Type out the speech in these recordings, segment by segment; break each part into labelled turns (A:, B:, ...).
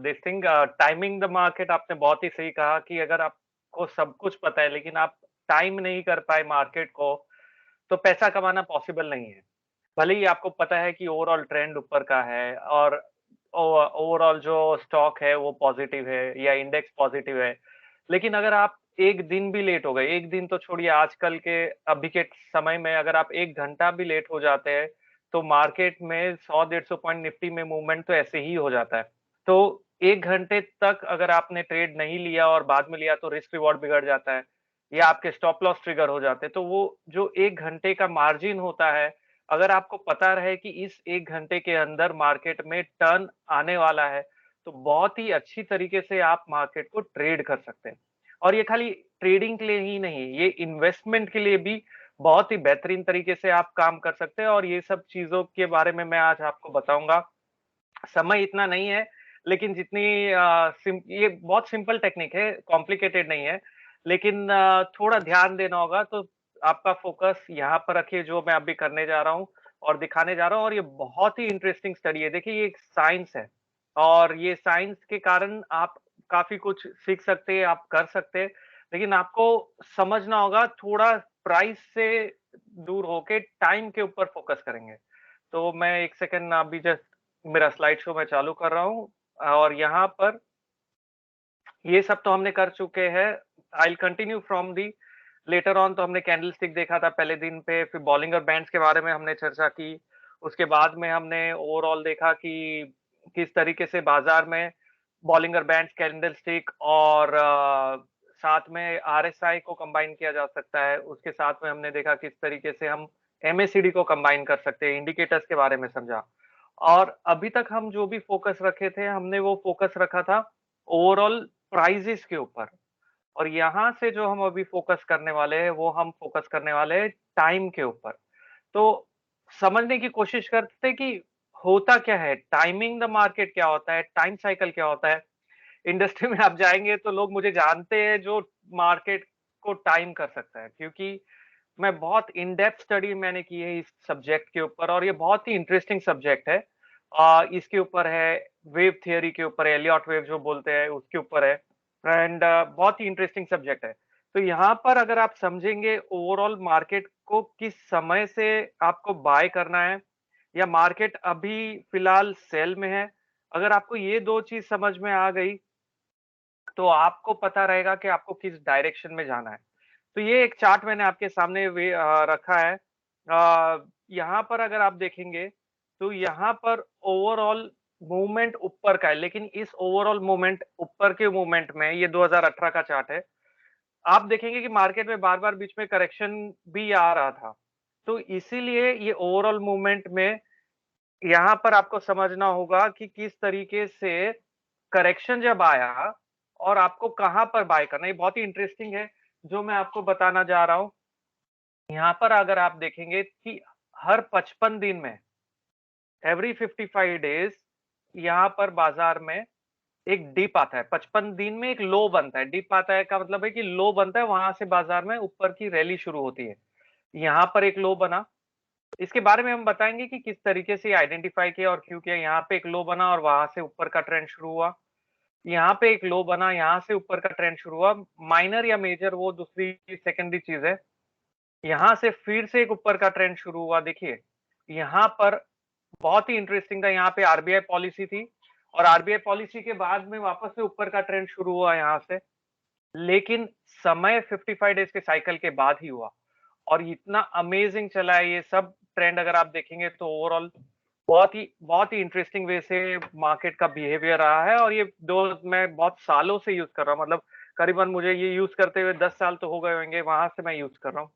A: This thing timing the market आपने बहुत ही सही कहा कि अगर आपको सब कुछ पता है लेकिन आप टाइम नहीं कर पाए मार्केट को, तो पैसा कमाना पॉसिबल नहीं है। भले ही आपको पता है कि ओवरऑल ट्रेंड ऊपर का है और ओवरऑल जो स्टॉक है वो पॉजिटिव है या इंडेक्स पॉजिटिव है। लेकिन अगर आप 1 दिन भी लेट हो गए, 1 दिन तो छोड़िए आजकल के अभी के समय में अगर आप 1 घंटा भी लेट हो जाते हैं, तो मार्केट में 100 डेढ़ 100 पॉइंट निफ्टी में मूवमेंट तो ऐसे ही हो जाता है। तो 1 घंटे तक अगर आपने ट्रेड नहीं लिया और बाद में लिया तो रिस्क रिवॉर्ड बिगड़ जाता है या आपके स्टॉप लॉस ट्रिगर हो जाते हैं। तो वो जो 1 घंटे का मार्जिन होता है, अगर आपको पता रहे कि इस 1 घंटे के अंदर मार्केट में टर्न आने वाला है, तो बहुत ही अच्छी तरीके से आप मार्केट को ट्रेड कर सकते हैं। और ये खाली ट्रेडिंग के लिए ही नहीं, ये इन्वेस्टमेंट के लिए भी बहुत ही बेहतरीन तरीके से आप काम कर सकते हैं और ये सब चीज़ों के बारे में मैं आज आपको बताऊँगा। समय इतना नहीं है, लेकिन जितनी ये बहुत सिंपल टेक्निक है, कॉम्प्लिकेटेड नहीं है। लेकिन थोड़ा ध्यान देना होगा तो आपका फ़ोकस यहाँ पर रखिए जो मैं अभी करने जा रहा हूँ और दिखाने जा रहा हूँ और ये बहुत ही इंटरेस्टिंग स्टडी है। देखिए ये एक साइंस है और ये साइंस के कारण आप काफ़ी कुछ सीख सकते हैं, आप कर सकते हैं। लेकिन आपको समझना होगा थोड़ा प्राइस से दूर होके टाइम के ऊपर फ़ोकस करेंगे। तो मैं 1 सेकंड अभी जस्ट मेरा स्लाइड शो मैं चालू कर रहा हूँ और यहाँ पर ये सब तो हमने कर चुके हैं। I will continue from the later on तो हमने कैंडलस्टिक देखा था पहले दिन पे, फिर बॉलिंगर बैंड्स के बारे में हमने चर्चा की। उसके बाद में हमने ओवरऑल देखा कि किस तरीके से बाजार में बॉलिंगर बैंड्स, कैंडलस्टिक और साथ में आरएसआई को कंबाइन किया जा सकता है। उसके साथ में हमने देखा किस तरीके से हम एमएसीडी को कंबाइन कर सकते हैं, इंडिकेटर्स के बारे में समझा। और अभी तक हम जो भी फोकस रखे थे, हमने वो फोकस रखा था ओवरऑल प्राइजेस के ऊपर और यहाँ से जो हम अभी फोकस करने वाले हैं, वो हम फोकस करने वाले हैं टाइम के ऊपर। तो समझने की कोशिश करते हैं कि होता क्या है, टाइमिंग द मार्केट क्या होता है, टाइम साइकिल क्या होता है। इंडस्ट्री में आप जाएँगे तो लोग मुझे जानते हैं जो मार्केट को टाइम कर सकता है क्योंकि मैं बहुत इन डेप्थ स्टडी मैंने की है इस सब्जेक्ट के ऊपर और ये बहुत ही इंटरेस्टिंग सब्जेक्ट है। इसके ऊपर है वेव थियरी के ऊपर है, एलियट वेव जो बोलते हैं उसके ऊपर है एंड बहुत ही इंटरेस्टिंग सब्जेक्ट है। तो यहाँ पर अगर आप समझेंगे ओवरऑल मार्केट को किस समय से आपको बाय करना है या मार्केट अभी फिलहाल सेल में है, अगर आपको ये 2 चीज़ समझ में आ गई, तो आपको पता रहेगा कि आपको किस डायरेक्शन में जाना है। तो ये एक चार्ट मैंने आपके सामने रखा है। यहाँ पर अगर आप देखेंगे, तो यहाँ पर ओवरऑल मूवमेंट ऊपर का है, लेकिन इस ओवरऑल मूवमेंट ऊपर के मूवमेंट में ये 2018 का चार्ट है। आप देखेंगे कि मार्केट में बार-बार बीच में करेक्शन भी आ रहा था। तो इसीलिए ये ओवरऑल मूवमेंट में यहाँ पर आपको समझना होगा कि किस तरीके से करेक्शन जब आया और आपको कहाँ पर बाय करना है, ये बहुत ही इंटरेस्टिंग है, जो मैं आपको बताना जा रहा हूँ। यहाँ पर अगर आप देखेंगे कि हर 55 दिन में एवरी 55 डेज़ यहाँ पर बाज़ार में एक डिप आता है। 55 दिन में एक लो बनता है। डिप आता है का मतलब है कि लो बनता है, वहाँ से बाज़ार में ऊपर की रैली शुरू होती है। यहाँ पर एक लो बना, इसके बारे में हम बताएँगे कि किस तरीके से आइडेंटिफ़ाई किया और क्यों किया। यहाँ पे एक लो बना और वहाँ से ऊपर का ट्रेंड शुरू हुआ। यहाँ पे एक लो बना, यहाँ से ऊपर का ट्रेंड शुरू हुआ। माइनर या मेजर वो दूसरी सेकेंडरी चीज़ है। यहाँ से फिर से एक ऊपर का ट्रेंड शुरू हुआ। देखिए, यहाँ पर बहुत ही इंटरेस्टिंग था, यहाँ पे आरबीआई पॉलिसी थी और आरबीआई पॉलिसी के बाद में वापस से ऊपर का ट्रेंड शुरू हुआ यहाँ से। लेकिन समय 55 डेज़ के साइकिल के बाद ही हुआ और इतना अमेजिंग चला है ये सब ट्रेंड अगर आप देखेंगे तो ओवरऑल बहुत ही इंटरेस्टिंग वे से मार्केट का बिहेवियर रहा है और ये दो मैं बहुत सालों से यूज़ कर रहा हूँ मतलब करीबन मुझे ये यूज़ करते हुए 10 साल तो हो गए होंगे, वहाँ से मैं यूज़ कर रहा हूँ।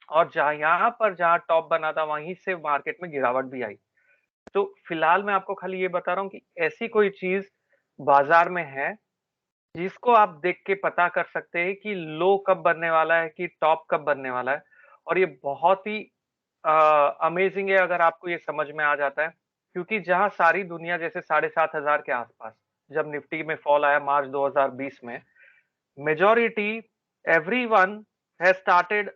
A: और जहाँ टॉप बना था वहीं से मार्केट में गिरावट भी आई। तो फिलहाल मैं आपको खाली ये बता रहा हूँ कि ऐसी कोई चीज़ बाज़ार में है, जिसको आप देख के पता कर सकते हैं कि लो कब बनने वाला है, कि टॉप कब बनने वाला है। और ये बहुत ही अ, अमेज़िंग है अगर आपको ये समझ में आ जाता है, क्योंकि जहाँ सारी दुनिया जैसे 7,500 के आस-पास, जब निफ्टी में फॉल आया मार्च 2020 में, majority everyone has started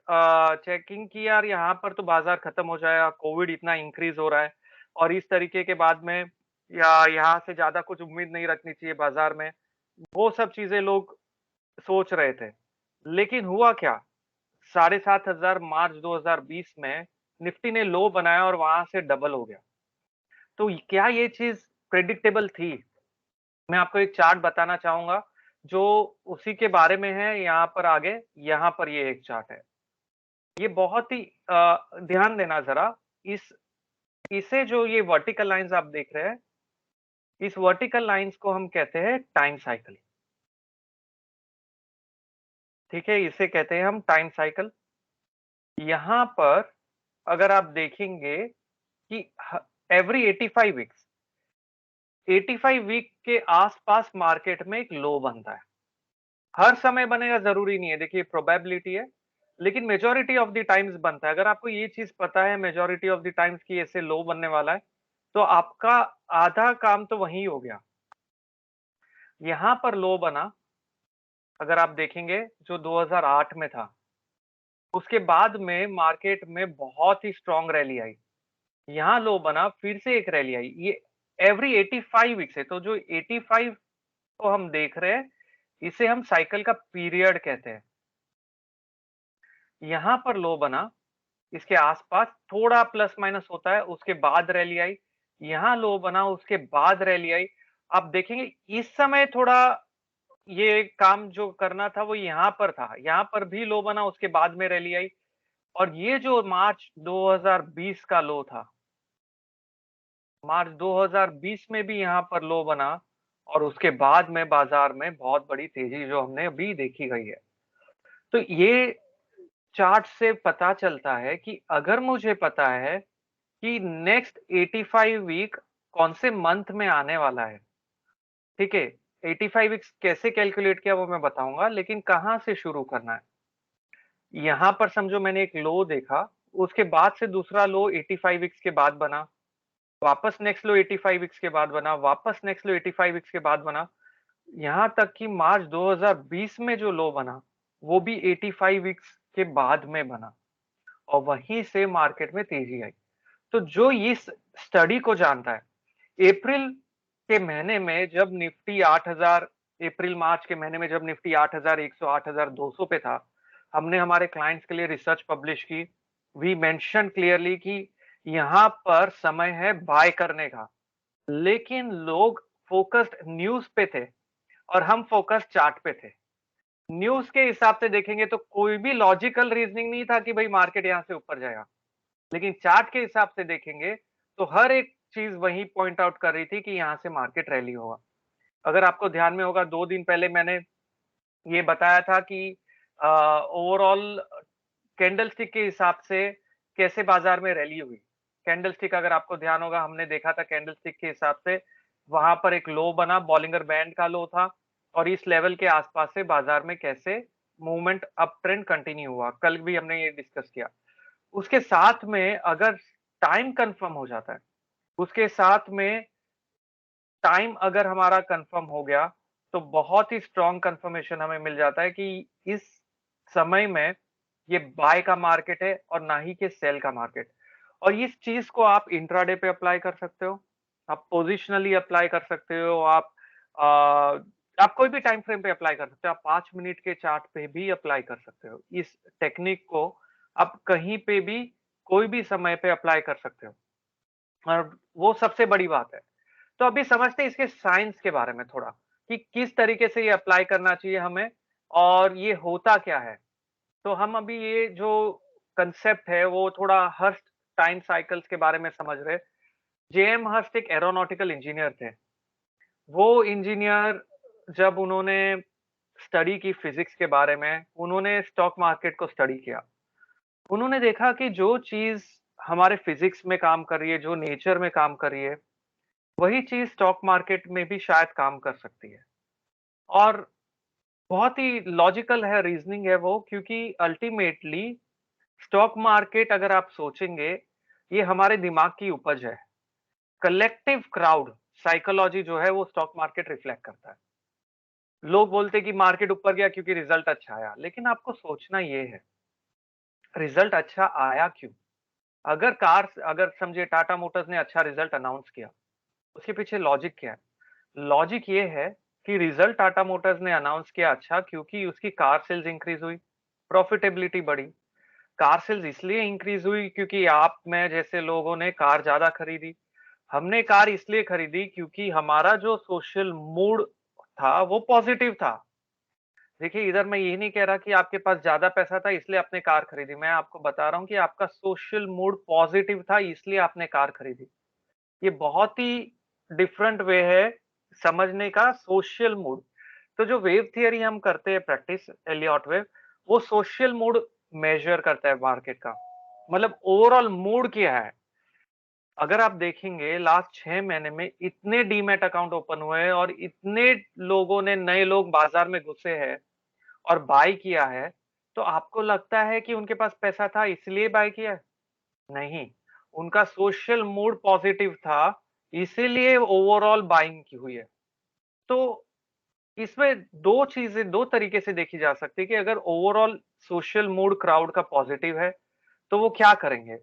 A: checking कि यार यहाँ पर तो बाज़ार खत्म हो जाएगा, कोविड इतना इंक्रीज़ हो रहा है और इस तरीके के बाद में या यहाँ से ज़्यादा कुछ उम्मीद नहीं रखनी चाहिए बाज़ार में। वो सब चीज़ें लोग सोच रहे थे। लेकिन हुआ क्या? 7,500 मार्च 2020 में निफ्टी ने लो बनाया और वहाँ से डबल हो गया। तो क्या ये चीज़ प्रेडिक्टेबल थी? मैं आपको एक चार्ट बताना चाहूँगा, जो उसी के बारे में है यहाँ पर आगे, यहाँ पर ये एक चार्ट है। ये बहुत ही ध्यान देना ज़रा, इस इसे जो ये वर्टिकल लाइन्स आप देख रहे हैं, इस वर्टिकल लाइन्स को हम कहते हैं टाइम साइकिल, ठीक है? इसे कहते हैं हम टाइम साइकिल। यहाँ पर अगर आप देखेंगे कि एवरी 85 वीक्स 85 वीक के आसपास मार्केट में एक लो बनता है। हर समय बनेगा ज़रूरी नहीं है, देखिए प्रोबेबिलिटी है, लेकिन मेजॉरिटी ऑफ द टाइम्स बनता है। अगर आपको ये चीज़ पता है मेजॉरिटी ऑफ द टाइम्स कि ऐसे लो बनने वाला है, तो आपका आधा काम तो वहीं हो गया। यहाँ पर लो बना, अगर आप देखेंगे जो 2008 में था, उसके बाद में मार्केट में बहुत ही स्ट्रॉन्ग रैली आई। यहाँ लो बना, फिर से एक रैली आई। ये एवरी 85 वीक्स है, तो जो 85 को हम देख रहे हैं, इसे हम साइकिल का पीरियड कहते हैं। यहाँ पर लो बना, इसके आसपास थोड़ा प्लस माइनस होता है, उसके बाद रैली आई। यहाँ लो बना, उसके बाद रैली आई। आप देखेंगे इस समय थोड़ा ये काम जो करना था वो यहाँ पर था। यहाँ पर भी लो बना, उसके बाद में रैली आई और ये जो मार्च 2020 का लो था, मार्च 2020 में भी यहाँ पर लो बना और उसके बाद में बाजार में बहुत बड़ी तेजी जो हमने अभी देखी गई है। तो ये चार्ट से पता चलता है कि अगर मुझे पता है कि नेक्स्ट 85 वीक कौन से मंथ में आने वाला है, ठीक है? 85 वीक्स कैसे कैलकुलेट किया वो मैं बताऊँगा, लेकिन कहाँ से शुरू करना है? यहाँ पर समझो मैंने एक लो देखा, उसके बाद से दूसरा लो 85 वीक्स के बाद बना, वापस नेक्स्ट लो 85 वीक्स के बाद बना, वापस नेक्स्ट लो 85 वीक्स के बाद बना। यहाँ तक कि मार्च 2020 में जो लो बना, वो भी 85 वीक्स के बाद में बना और वहीं से मार्केट में तेजी आई। तो जो इस स्टडी को जानता है, अप्रैल के महीने में जब निफ्टी 8000 अप्रैल मार्च के महीने में जब निफ्टी 8100 8200 पे था, हमने हमारे क्लाइंट्स के लिए रिसर्च पब्लिश की। वी मेंशन क्लियरली कि यहाँ पर समय है बाय करने का, लेकिन लोग फोकस्ड न्यूज़ पे थे और हम फोकस्ड चार्ट पे थे। न्यूज़ के हिसाब से देखेंगे तो कोई भी लॉजिकल रीजनिंग नहीं था कि भाई मार्केट यहाँ से ऊपर जाएगा। लेकिन चार्ट के हिसाब से देखेंगे तो हर एक चीज वही पॉइंट आउट कर रही थी कि यहाँ से मार्केट रैली होगा। अगर आपको ध्यान में होगा 2 दिन पहले मैंने ये बताया था कि ओवरऑल कैंडलस्टिक के हिसाब से कैसे बाजार में रैली हुई। कैंडलस्टिक अगर आपको ध्यान होगा हमने देखा था कैंडलस्टिक के हिसाब से वहां पर एक लो बना, बॉलिंगर बैंड का लो था और इस लेवल के आसपास से बाजार में कैसे मूवमेंट अप ट्रेंड कंटिन्यू हुआ। कल भी हमने ये डिस्कस किया। उसके साथ में अगर टाइम कंफर्म हो जाता है, उसके साथ में टाइम अगर हमारा कंफर्म हो गया, तो बहुत ही स्ट्रॉन्ग कंफर्मेशन हमें मिल जाता है कि इस समय में ये बाय का मार्केट है और ना ही कि सेल का मार्केट। और इस चीज़ को आप इंट्राडे पे अप्लाई कर सकते हो, आप पोजिशनली अप्लाई कर सकते हो, आप कोई भी टाइम फ्रेम पे अप्लाई कर सकते हो, आप 5 मिनट के चार्ट पे भी अप्लाई कर सकते हो। इस टेक्निक को आप कहीं पे भी, कोई भी समय पे अप्लाई कर सकते हो और वो सबसे बड़ी बात है। तो अभी समझते हैं इसके साइंस के बारे में थोड़ा, कि किस तरीके से ये अप्लाई करना चाहिए हमें और ये होता क्या है। तो हम अभी ये जो कंसेप्ट है वो थोड़ा हर्स्ट टाइम साइकिल्स के बारे में समझ रहे हैं। जेएम हर्स्ट एक एरोनॉटिकल इंजीनियर थे। वो इंजीनियर जब उन्होंने स्टडी की फिजिक्स के बारे में, उन्होंने स्टॉक मार्केट को स्टडी किया। उन्होंने देखा कि जो चीज़ हमारे फिजिक्स में काम कर रही है, जो नेचर में काम कर रही है, वही चीज़ स्टॉक मार्केट में भी शायद काम कर सकती है। और बहुत ही लॉजिकल है, रीज़निंग है वो, क्योंकि अल्टीमेटली स्टॉक मार्केट अगर आप सोचेंगे, ये हमारे दिमाग की उपज है। कलेक्टिव क्राउड साइकोलॉजी जो है वो स्टॉक मार्केट रिफ्लेक्ट करता है। लोग बोलते हैं कि मार्केट ऊपर गया क्योंकि रिजल्ट अच्छा आया, लेकिन आपको सोचना ये है, रिजल्ट अच्छा आया क्यों? अगर समझिए टाटा मोटर्स ने अच्छा रिजल्ट अनाउंस किया, उसके पीछे लॉजिक क्या है? लॉजिक ये है कि रिजल्ट टाटा मोटर्स ने अनाउंस किया अच्छा क्योंकि उसकी कार सेल्स इंक्रीज हुई, प्रॉफिटेबिलिटी बढ़ी। कार सेल्स इसलिए इंक्रीज हुई क्योंकि आप में जैसे लोगों ने कार ज्यादा खरीदी। हमने कार इसलिए खरीदी क्योंकि हमारा जो सोशल मूड था वो पॉजिटिव था। देखिए, इधर मैं ये नहीं कह रहा कि आपके पास ज़्यादा पैसा था इसलिए आपने कार खरीदी। मैं आपको बता रहा हूँ कि आपका सोशल मूड पॉज़िटिव था इसलिए आपने कार खरीदी। ये बहुत ही डिफरेंट वे है समझने का सोशल मूड। तो जो वेव थियरी हम करते हैं प्रैक्टिस एलियट वेव, वो सोशल मूड मेज़र करता है मार्केट का। मतलब ओवरऑल मूड क्या है? अगर आप देखेंगे लास्ट 6 महीने में इतने डीमैट अकाउंट ओपन हुए हैं और इतने लोगों ने नए लोग बाज़ार में घुसे हैं और बाय किया है, तो आपको लगता है कि उनके पास पैसा था इसलिए बाय किया है? नहीं, उनका सोशल मूड पॉजिटिव था, इसीलिए ओवरऑल बाइंग की हुई है। तो इसमें 2 चीज़ें 2 तरीके से देखी जा सकती है कि अगर ओवरऑल सोशल मूड क्राउड का पॉजिटिव है, तो वो क्या करेंगे?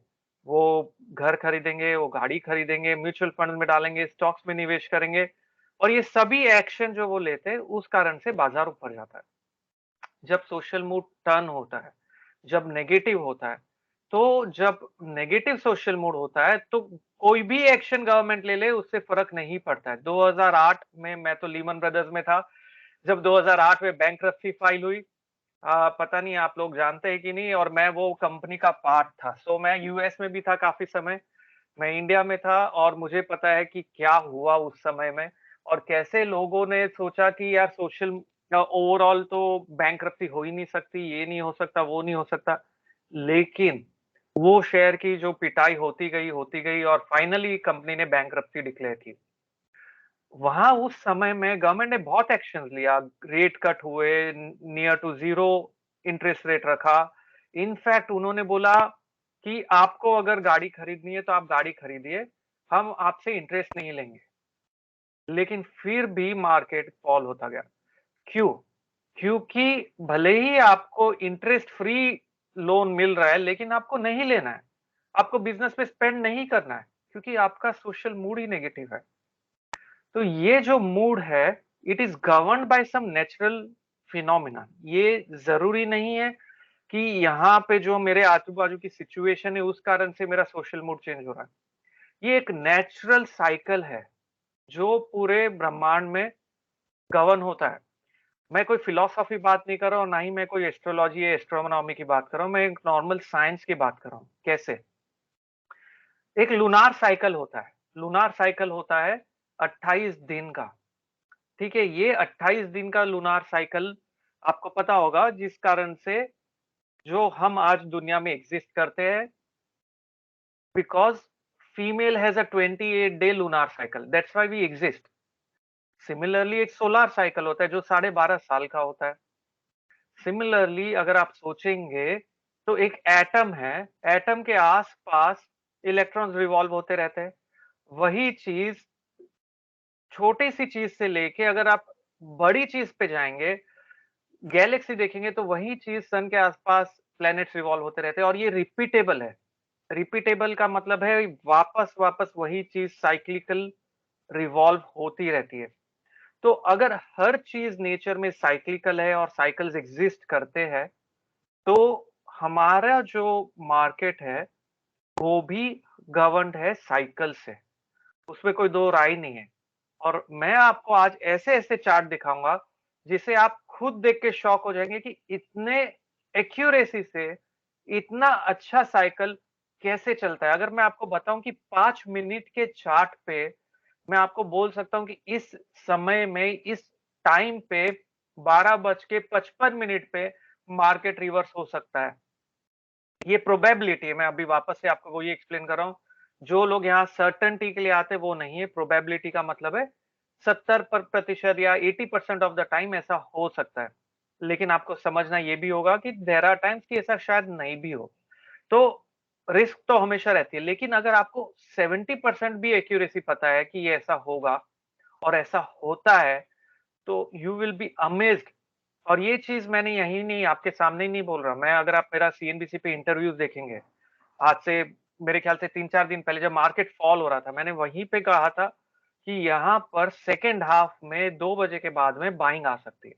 A: वो घर खरीदेंगे, वो गाड़ी खरीदेंगे, म्यूचुअल फंड में डालेंगे, स्टॉक्स में निवेश करेंगे और ये सभी एक्शन जो वो लेते हैं, उस कारण से बाज़ार ऊपर जाता है। जब सोशल मूड टर्न होता है, जब नेगेटिव होता है, तो जब नेगेटिव सोशल मूड होता है, तो कोई भी एक्शन गवर्नमेंट ले ले उससे फ़र्क नहीं पड़ता है। 2008 में मैं तो लीमन ब्रदर्स में था, जब 2008 में बैंकरप्सी फाइल हुई पता नहीं आप लोग जानते हैं कि नहीं और मैं वो कंपनी का पार्ट था। सो मैं यूएस में भी था काफ़ी समय, मैं इंडिया में था और मुझे पता है कि क्या हुआ उस समय में और कैसे लोगों ने सोचा कि यार सोशल ओवरऑल तो बैंकरप्सी हो ही नहीं सकती, ये नहीं हो सकता, वो नहीं हो सकता। लेकिन वो शेयर की जो पिटाई होती गई और फाइनली कंपनी ने बैंकरप्सी डिक्लेयर की। वहाँ उस समय में गवर्नमेंट ने बहुत एक्शंस लिया, रेट कट हुए, near to zero interest rate रखा। इनफैक्ट उन्होंने बोला कि आपको अगर गाड़ी खरीदनी है तो आप गाड़ी खरीदिए, हम आपसे इंटरेस्ट नहीं लेंगे। लेकिन फिर भी मार्केट फॉल होता गया। क्यों? क्योंकि भले ही आपको इंटरेस्ट फ्री लोन मिल रहा है, लेकिन आपको नहीं लेना है। आपको बिज़नेस पे स्पेंड नहीं करना है, क्योंकि आपका सोशल मूड ही नेगेटिव है। तो ये जो मूड है, it is governed by some natural phenomena. ये ज़रूरी नहीं है कि यहाँ पे जो मेरे आजू-बाजू की सिचुएशन है, उस कारण से मेरा सोशल मूड चेंज हो रहा है। ये एक नेचुरल साइकिल है, जो पूरे ब्रह्मांड में गवर्न होता है। मैं कोई फिलॉसफी बात नहीं कर रहा हूँ, ना ही मैं कोई एस्ट्रोलॉजी या एस्ट्रोनॉमी की बात कर रहा हूँ, मैं एक नॉर्मल साइंस की बात कर रहा हूँ। कैसे? एक लूनार साइकिल होता है। लूनार साइकिल होता है 28 दिन का। ठीक है? ये 28 दिन का लूनार साइकिल आपको पता होगा जिस कारण से जो हम आज दुनिया में एग्ज़िस्ट करते हैं because female has a 28 day lunar cycle that's why we exist. Similarly एक सोलर साइकिल होता है जो 12.5 साल का होता है। सिमिलरली अगर आप सोचेंगे तो एक एटम है, एटम के आस-पास इलेक्ट्रॉन्स रिवॉल्व होते रहते हैं। वही चीज़ छोटी-सी चीज़ से लेके अगर आप बड़ी चीज़ पे जाएँगे, गैलेक्सी देखेंगे तो वही चीज़ सन के आस-पास प्लैनेट्स रिवॉल्व होते रहते हैं और ये रिपीटेबल है। रिपीटेबल का मतलब है वापस-वापस वही चीज़ साइक्लिकल रिवॉल्व होती रहती है। तो अगर हर चीज़ नेचर में साइक्लिकल है और साइकल्स एग्ज़िस्ट करते हैं, तो हमारा जो मार्केट है, वो भी गवर्न्ड है साइकिल से। उसमें कोई दो राय नहीं है। और मैं आपको आज ऐसे-ऐसे चार्ट दिखाऊँगा, जिसे आप खुद देख के शॉक हो जाएँगे कि इतने एक्यूरेसी से इतना अच्छा साइकिल कैसे चलता है। अगर मैं आपको बताऊँ कि 5 मिनट के चार्ट पे मैं आपको बोल सकता हूँ कि इस समय में, इस टाइम पे 12:55 पे मार्केट रिवर्स हो सकता है। ये प्रोबेबिलिटी है, मैं अभी वापस से आपको वही एक्सप्लेन कर रहा हूँ। जो लोग यहाँ सर्टेनिटी के लिए आते हैं वो नहीं है, प्रोबेबिलिटी का मतलब है 70 प्रतिशत या 80% ऑफ द टाइम ऐसा हो सकता है। लेकिन आपको समझना ये भी होगा कि देयर आर टाइम्स कि ऐसा शायद नहीं भी हो। तो रिस्क तो हमेशा रहती है, लेकिन अगर आपको 70% भी एक्यूरेसी पता है कि ये ऐसा होगा और ऐसा होता है, तो यू विल बी अमेज्ड। और ये चीज़ मैंने यहीं नहीं आपके सामने ही नहीं बोल रहा। मैं अगर आप मेरा सीएनबीसी पे इंटरव्यूज़ देखेंगे, आज से मेरे ख्याल से 3-4 दिन पहले जब मार्केट फॉल हो रहा था, मैंने वहीं पे कहा था कि यहाँ पर सेकंड हाफ में 2 बजे के बाद में बाइंग आ सकती है।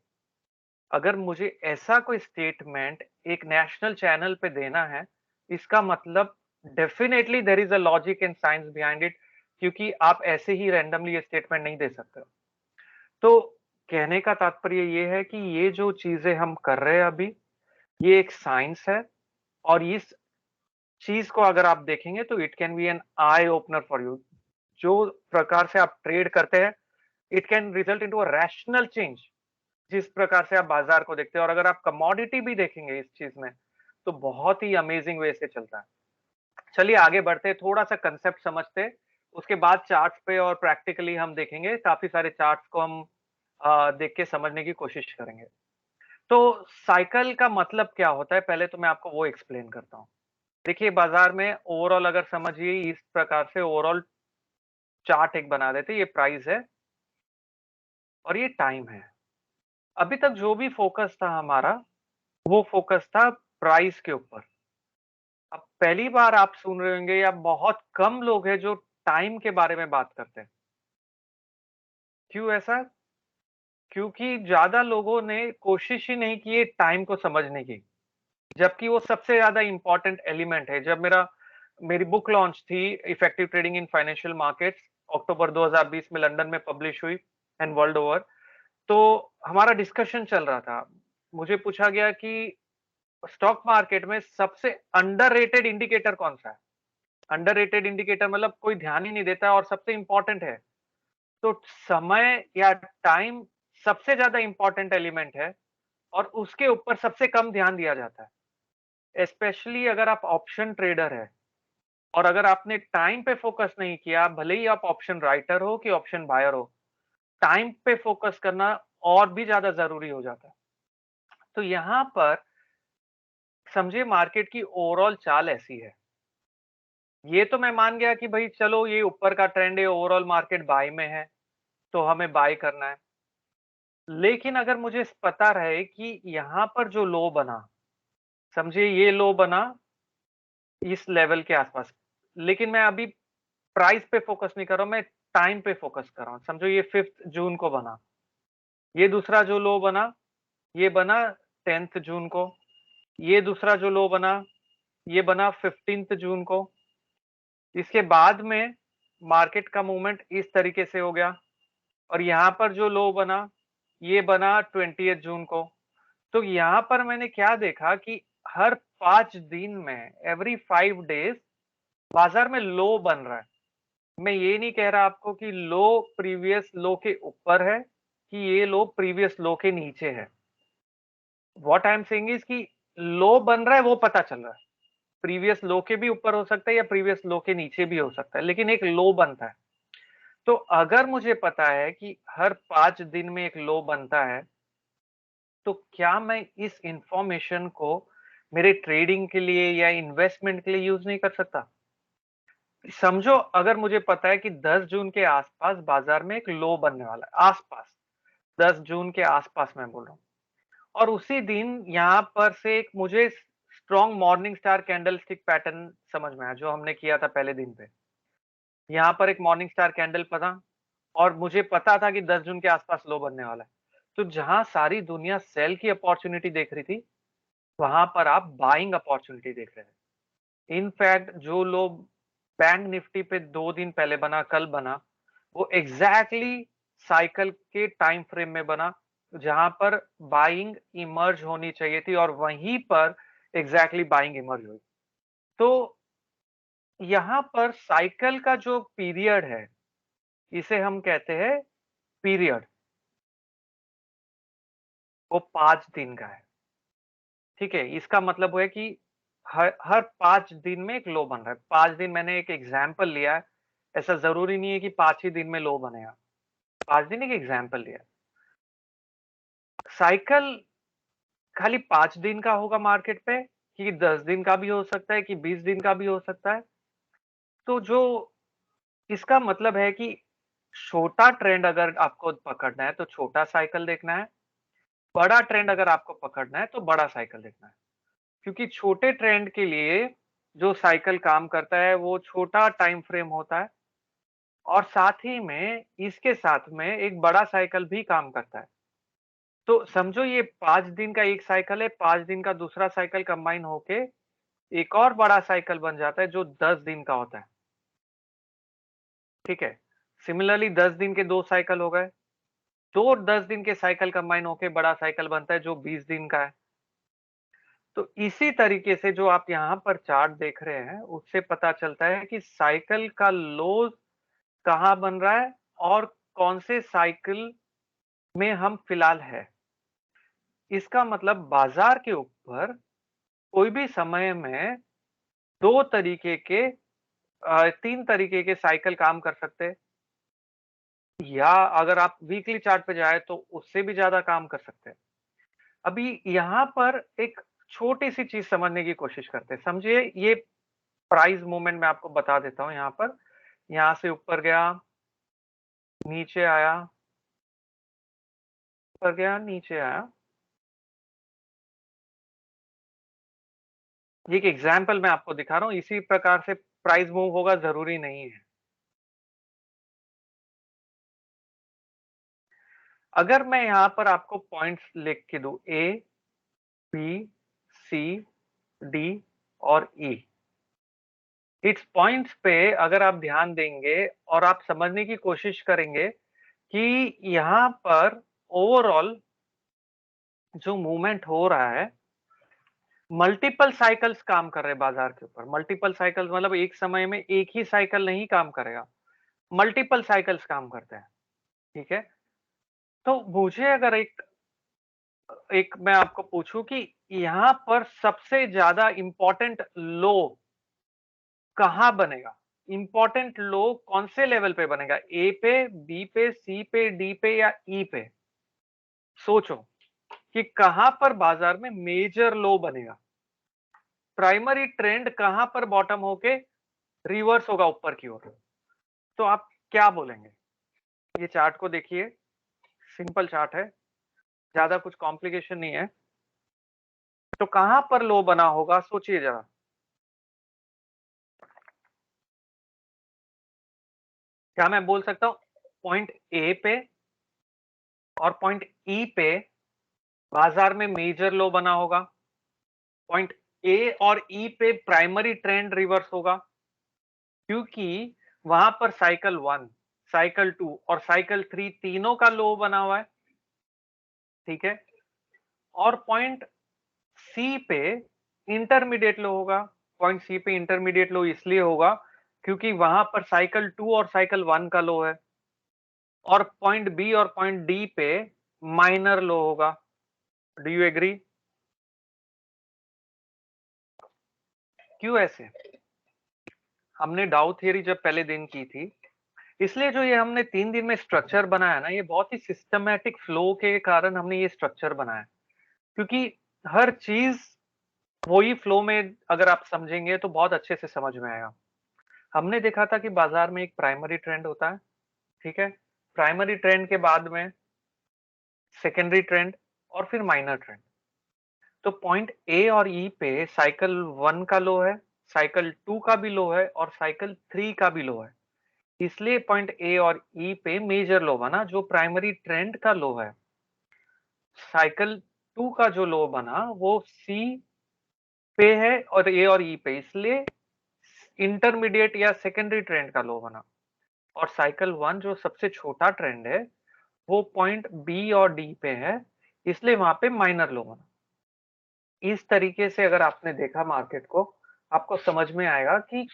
A: अगर मुझे ऐसा कोई स्टेटमेंट एक नेशनल चैनल पे देना है, इसका मतलब definitely there is a logic and science behind it, क्योंकि आप ऐसे ही रैंडमली ये स्टेटमेंट नहीं दे सकते हो। तो कहने का तात्पर्य ये है कि ये जो चीज़ें हम कर रहे हैं अभी, ये एक साइंस है और इस चीज़ को अगर आप देखेंगे तो it can be an eye opener for you. जो प्रकार से आप ट्रेड करते हैं, it can result into a rational change. जिस प्रकार से आप बाजार को देखते हैं और अगर आप कमोडिटी भी देखेंगे इस चीज में, तो बहुत ही अमेजिंग वे से चलता है। चलिए आगे बढ़ते हैं, थोड़ा-सा कांसेप्ट समझते हैं, उसके बाद चार्ट्स पे और प्रैक्टिकली हम देखेंगे, काफ़ी सारे चार्ट्स को हम देख के समझने की कोशिश करेंगे। तो साइकिल का मतलब क्या होता है, पहले तो मैं आपको वो एक्सप्लेन करता हूँ। देखिए बाजार में ओवरऑल अगर समझिए इस प्रकार से ओवरऑल चार्ट एक बना देते हैं, ये प्राइस है और ये टाइम है। अभी तक जो भी फोकस था हमारा, वो फोकस था प्राइस के ऊपर। अब पहली बार आप सुन रहे होंगे या बहुत कम लोग हैं जो टाइम के बारे में बात करते हैं। क्यों ऐसा? क्योंकि ज़्यादा लोगों ने कोशिश ही नहीं की है टाइम को समझने की, जबकि वो सबसे ज़्यादा इम्पोर्टेंट एलिमेंट है। जब मेरी बुक लॉन्च थी effective trading in financial markets October 2020 में लंदन में पब्लिश हुई एंड वर्ल्ड ओवर, तो हमारा डिस्कशन चल रहा था। मुझे पूछा गया कि स्टॉक मार्केट में सबसे अंडररेटेड इंडिकेटर कौन-सा है? अंडररेटेड इंडिकेटर मतलब कोई ध्यान ही नहीं देता है और सबसे इम्पोर्टेंट है। तो समय या टाइम सबसे ज़्यादा इम्पोर्टेंट एलिमेंट है और उसके ऊपर सबसे कम ध्यान दिया जाता है। स्पेशली अगर आप ऑप्शन ट्रेडर हैं और अगर आपने टाइम पे फोकस नहीं किया, भले ही आप ऑप्शन राइटर हो कि ऑप्शन बायर हो, टाइम पे फोकस करना और भी ज़्यादा ज़रूरी हो जाता है। तो यहाँ पर समझिए मार्केट की ओवरऑल चाल ऐसी है। ये तो मैं मान गया कि भई चलो ये ऊपर का ट्रेंड है, ओवरऑल मार्केट बाय में है, तो हमें बाय करना है। लेकिन अगर मुझे पता रहे कि यहाँ पर जो लो बना, समझिए ये लो बना इस लेवल के आसपास, लेकिन मैं अभी प्राइस पे फोकस नहीं कर रहा हूँ, मैं टाइम पे फोकस कर रहा हूँ। समझो ये 5th जून को बना, ये दूसरा जो लो बना, ये बना 10th जून को, ये दूसरा जो लो बना, ये बना 15th जून को। इसके बाद में मार्केट का मूवमेंट इस तरीके से हो गया और यहाँ पर जो लो बना, ये बना 20th जून को। तो यहाँ पर मैंने क्या देखा कि हर 5 दिन में एवरी 5 डेज़ बाज़ार में लो बन रहा है। मैं ये नहीं कह रहा आपको कि लो प्रीवियस लो के ऊपर है, कि ये लो प्रीवियस लो के नीचे है। What I am saying is कि लो बन रहा है वो पता चल रहा है। प्रीवियस लो के भी ऊपर हो सकता है या प्रीवियस लो के नीचे भी हो सकता है, लेकिन एक लो बनता है। तो अगर मुझे पता है कि हर 5 दिन में एक लो बनता है, तो क्या मैं इस इंफॉर्मेशन को मेरे ट्रेडिंग के लिए या इन्वेस्टमेंट के लिए यूज़ नहीं कर सकता? समझो अगर मुझे पता है कि 10 जून के आसपास बाजार में एक लो बनने वाला है, आसपास, 10 जून के आसपास मैं बोल रहा हूँ और उसी दिन यहाँ पर से एक मुझे strong morning star candlestick pattern समझ में आया, जो हमने किया था पहले दिन पे। यहाँ पर एक मॉर्निंग स्टार कैंडल बना और मुझे पता था कि 10 जून के आसपास लो बनने वाला है। तो जहाँ सारी दुनिया सेल की अपॉर्च्युनिटी देख रही थी, वहाँ पर आप बाइंग अपॉर्च्युनिटी देख रहे थे। इनफैक्ट जो लो बैंक निफ्टी पे 2 दिन पहले बना, कल बना, वो एग्ज़ैक्टली साइकिल के टाइम फ्रेम में बना, जहाँ पर बाइंग इमर्ज होनी चाहिए थी और वहीं पर एग्ज़ैक्टली बाइंग इमर्ज हुई। तो यहाँ पर साइकिल का जो पीरियड है, इसे हम कहते हैं पीरियड, वो 5 दिन का है, ठीक है? इसका मतलब है कि हर हर 5 दिन में एक लो बन रहा है। 5 दिन मैंने एक एग्ज़ाम्पल लिया है, ऐसा ज़रूरी नहीं है कि 5 ही दिन में लो बनेगा। 5 दिन एक एग्ज़ाम्पल लिया है। साइकिल खाली 5 दिन का होगा मार्केट पे कि 10 दिन का भी हो सकता है कि 20 दिन का भी हो सकता है। तो जो इसका मतलब है कि छोटा ट्रेंड अगर आपको पकड़ना है तो छोटा साइकिल देखना है, बड़ा ट्रेंड अगर आपको पकड़ना है तो बड़ा साइकिल देखना है। क्योंकि छोटे ट्रेंड के लिए जो साइकिल काम करता है वो छोटा टाइम फ्रेम होता है और साथ ही में इसके साथ में एक बड़ा साइकिल भी काम करता है। तो समझो ये 5 दिन का एक साइकिल है, 5 दिन का दूसरा साइकिल कंबाइन होके एक और बड़ा साइकिल बन जाता है जो 10 दिन का होता है। ठीक है? सिमिलरली 10 दिन के 2 साइकिल हो गए। 2 10 दिन के साइकिल कंबाइन होके बड़ा साइकिल बनता है जो 20 दिन का है। तो इसी तरीके से जो आप यहाँ पर चार्ट देख रहे हैं, उससे पता चलता है कि साइकिल का लो कहाँ बन रहा है और कौन से साइकिल में हम फिलहाल है। इसका मतलब बाजार के ऊपर कोई भी समय में 2 तरीके के 3 तरीके के साइकिल काम कर सकते हैं, या अगर आप वीकली चार्ट पे जाए तो उससे भी ज्यादा काम कर सकते हैं। अभी यहाँ पर एक छोटी-सी चीज़ समझने की कोशिश करते हैं। समझिए ये प्राइस मूवमेंट मैं आपको बता देता हूँ यहाँ पर। यहाँ से ऊपर गया, नीचे आया, ऊपर गया, नीचे आया। ये एक एग्ज़ाम्पल मैं आपको दिखा रहा हूँ, इसी प्रकार से प्राइस मूव होगा ज़रूरी नहीं है। अगर मैं यहाँ पर आपको पॉइंट्स लिख के दूँ ए, बी, सी, डी और ई। इस पॉइंट्स पे अगर आप ध्यान देंगे और आप समझने की कोशिश करेंगे कि यहाँ पर ओवरऑल जो मूवमेंट हो रहा है, मल्टीपल साइकिल्स काम कर रहे हैं बाजार के ऊपर। मल्टीपल साइकिल्स मतलब एक समय में एक ही साइकिल नहीं काम करेगा, मल्टीपल साइकिल्स काम करते हैं। ठीक है? तो मुझे अगर एक एक मैं आपको पूछूं कि यहाँ पर सबसे ज्यादा इंपॉर्टेंट लो कहाँ बनेगा? इंपॉर्टेंट लो कौन से लेवल पे बनेगा? ए पे, बी पे, सी पे, डी पे या ई पे? सोचो कि कहां पर बाजार में मेजर लो बनेगा। प्राइमरी ट्रेंड कहां पर बॉटम होके रिवर्स होगा ऊपर की ओर। तो आप क्या बोलेंगे? ये चार्ट को देखिए, सिंपल चार्ट है, ज्यादा कुछ कॉम्प्लिकेशन नहीं है। तो कहां पर लो बना होगा सोचिए जरा। क्या मैं बोल सकता हूं पॉइंट ए पे और पॉइंट ई पे बाजार में मेजर लो बना होगा? पॉइंट ए और ई पे प्राइमरी ट्रेंड रिवर्स होगा, क्योंकि वहां पर साइकिल 1, साइकिल 2 और साइकिल 3 तीनों का लो बना हुआ है। ठीक है? और पॉइंट सी पे इंटरमीडिएट लो होगा। पॉइंट सी पे इंटरमीडिएट लो इसलिए होगा क्योंकि वहां पर साइकिल 2 और साइकिल 1 का लो है, और पॉइंट बी और पॉइंट डी पे माइनर लो होगा। Do you agree? क्यों ऐसे? हमने डाउ थियरी जब पहले दिन की थी, इसलिए जो ये हमने 3 दिन में स्ट्रक्चर बनाया ना, ये बहुत ही सिस्टमैटिक फ्लो के कारण हमने ये स्ट्रक्चर बनाया। क्योंकि हर चीज वही फ्लो में अगर आप समझेंगे तो बहुत अच्छे से समझ में आएगा। हमने देखा था कि बाजार में एक प्राइमरी ट्रेंड होता है। ठीक है? प्राइमरी ट्रेंड के बाद में सेकेंडरी ट्रेंड और फिर माइनर ट्रेंड। तो पॉइंट ए और ई पे साइकिल 1 का लो है, साइकिल 2 का भी लो है और साइकिल 3 का भी लो है। इसलिए पॉइंट ए और ई पे मेजर लो बना जो प्राइमरी ट्रेंड का लो है। साइकिल 2 का जो लो बना वो सी पे है और ए और ई पे, इसलिए इंटरमीडिएट या सेकेंडरी ट्रेंड का लो बना। और साइकिल 1 जो सबसे छोटा ट्रेंड है वो पॉइंट बी और डी पे है, इसलिए वहां पे माइनर लो बना। इस तरीके से अगर आपने देखा मार्केट को, आपको समझ में आएगा कि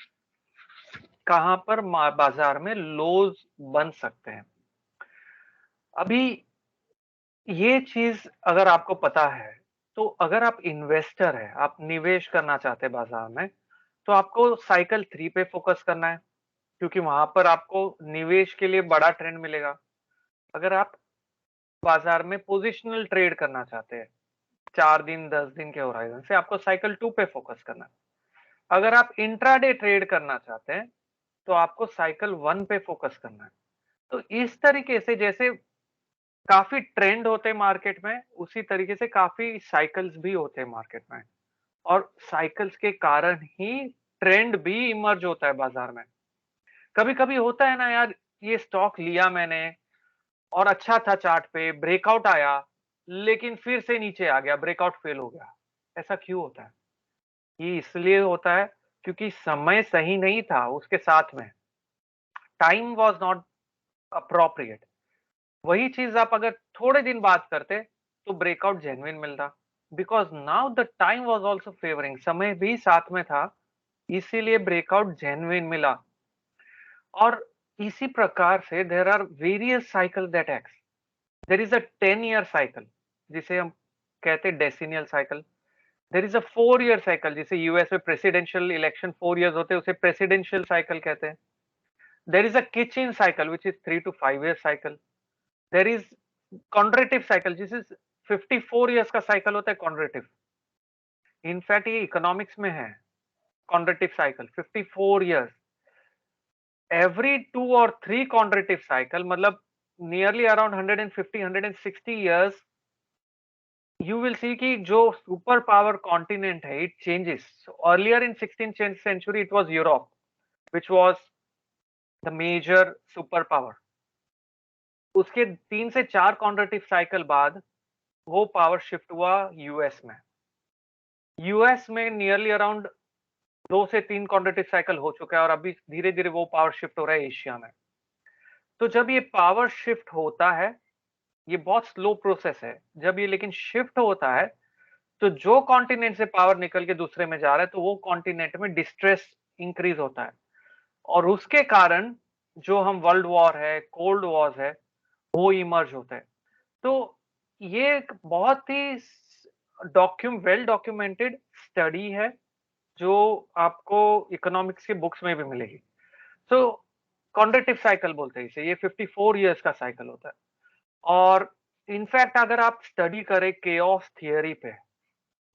A: कहां पर बाजार में लोज बन सकते हैं। अभी ये चीज अगर आपको पता है, तो अगर आप इन्वेस्टर है, आप निवेश करना चाहते हैं बाजार में, तो आपको साइकिल 3 पे फोकस करना है, क्योंकि वहां पर आपको निवेश के लिए बड़ा ट्रेंड मिलेगा। अगर आप बाजार में पोजिशनल ट्रेड करना चाहते हैं 4 दिन 10 दिन के होराइजन से, आपको साइकिल 2 पे फोकस करना है। अगर आप इंट्राडे ट्रेड करना चाहते हैं तो आपको साइकिल 1 पे फोकस करना है। तो इस तरीके से जैसे काफी ट्रेंड होते हैं मार्केट में, उसी तरीके से काफी साइकिल्स भी होते हैं मार्केट में, और साइकिल्स के कारण ही ट्रेंड भी इमर्ज होता है बाजार में। कभी-कभी होता है ना यार, ये स्टॉक लिया मैंने और अच्छा था चार्ट पे, ब्रेकआउट आया, लेकिन फिर से नीचे आ गया, ब्रेकआउट फेल हो गया। ऐसा क्यों होता है? ये इसलिए होता है क्योंकि समय सही नहीं था उसके साथ में। Time was not appropriate. वही चीज़ आप अगर थोड़े दिन बाद करते, तो ब्रेकआउट जेन्युइन मिलता। Because now the time was also favouring, समय भी साथ में था, इसीलिए ब्रेकआउट जेन्युइन मिला। और इसी प्रकार से there are various cycle that acts. There is a 10 year cycle जिसे हम कहते हैं decennial cycle. There is a 4 year cycle जिसे यूएस में प्रेसिडेंशियल इलेक्शन 4 इयर्स होते हैं, उसे प्रेसिडेंशियल साइकिल कहते हैं। There is a Kitchin cycle which is 3 to 5 year cycle. There is Kondratieff cycle जिस इज़ 54 ईयर्स का साइकिल होता है कॉन्ड्रेटिव। इनफैक्ट ये इकोनॉमिक्स में है, कॉन्ड्रेटिव साइकिल 54 ईयर्स। एवरी 2 और 3 कॉन्ड्रेटिव साइकिल मतलब nearly around 150 160 years you will see कि जो सुपर पावर कॉन्टिनेंट है it changes. So earlier in 16th century it was Europe which was the major super power. उसके 3 से 4 कॉन्ड्रेटिव साइकिल बाद वो पावर शिफ्ट हुआ यूएस में। यूएस में नियरली अराउंड 2 से 3 कॉन्ड्रेटिव साइकिल हो चुका है और अभी धीरे-धीरे वो पावर शिफ्ट हो रहा है एशिया में। तो जब ये पावर शिफ्ट होता है, ये बहुत स्लो प्रोसेस है। जब ये लेकिन शिफ्ट होता है, तो जो कॉन्टिनेंट से पावर निकल के दूसरे में जा रहा है, तो वो कॉन्टिनेंट में डिस्ट्रेस इंक्रीज होता है और उसके कारण जो हम वर्ल्ड वॉर है, कोल्ड वॉर्स है, वो इमर्ज होता है। तो ये एक बहुत ही वेल डॉक्यूमेंटेड स्टडी है, जो आपको इकोनॉमिक्स के बुक्स में भी मिलेगी। तो कॉन्ड्रेटिव साइकिल बोलते हैं इसे, ये 54 इयर्स का साइकिल होता है। और इनफैक्ट अगर आप स्टडी करें केओस थियरी पे,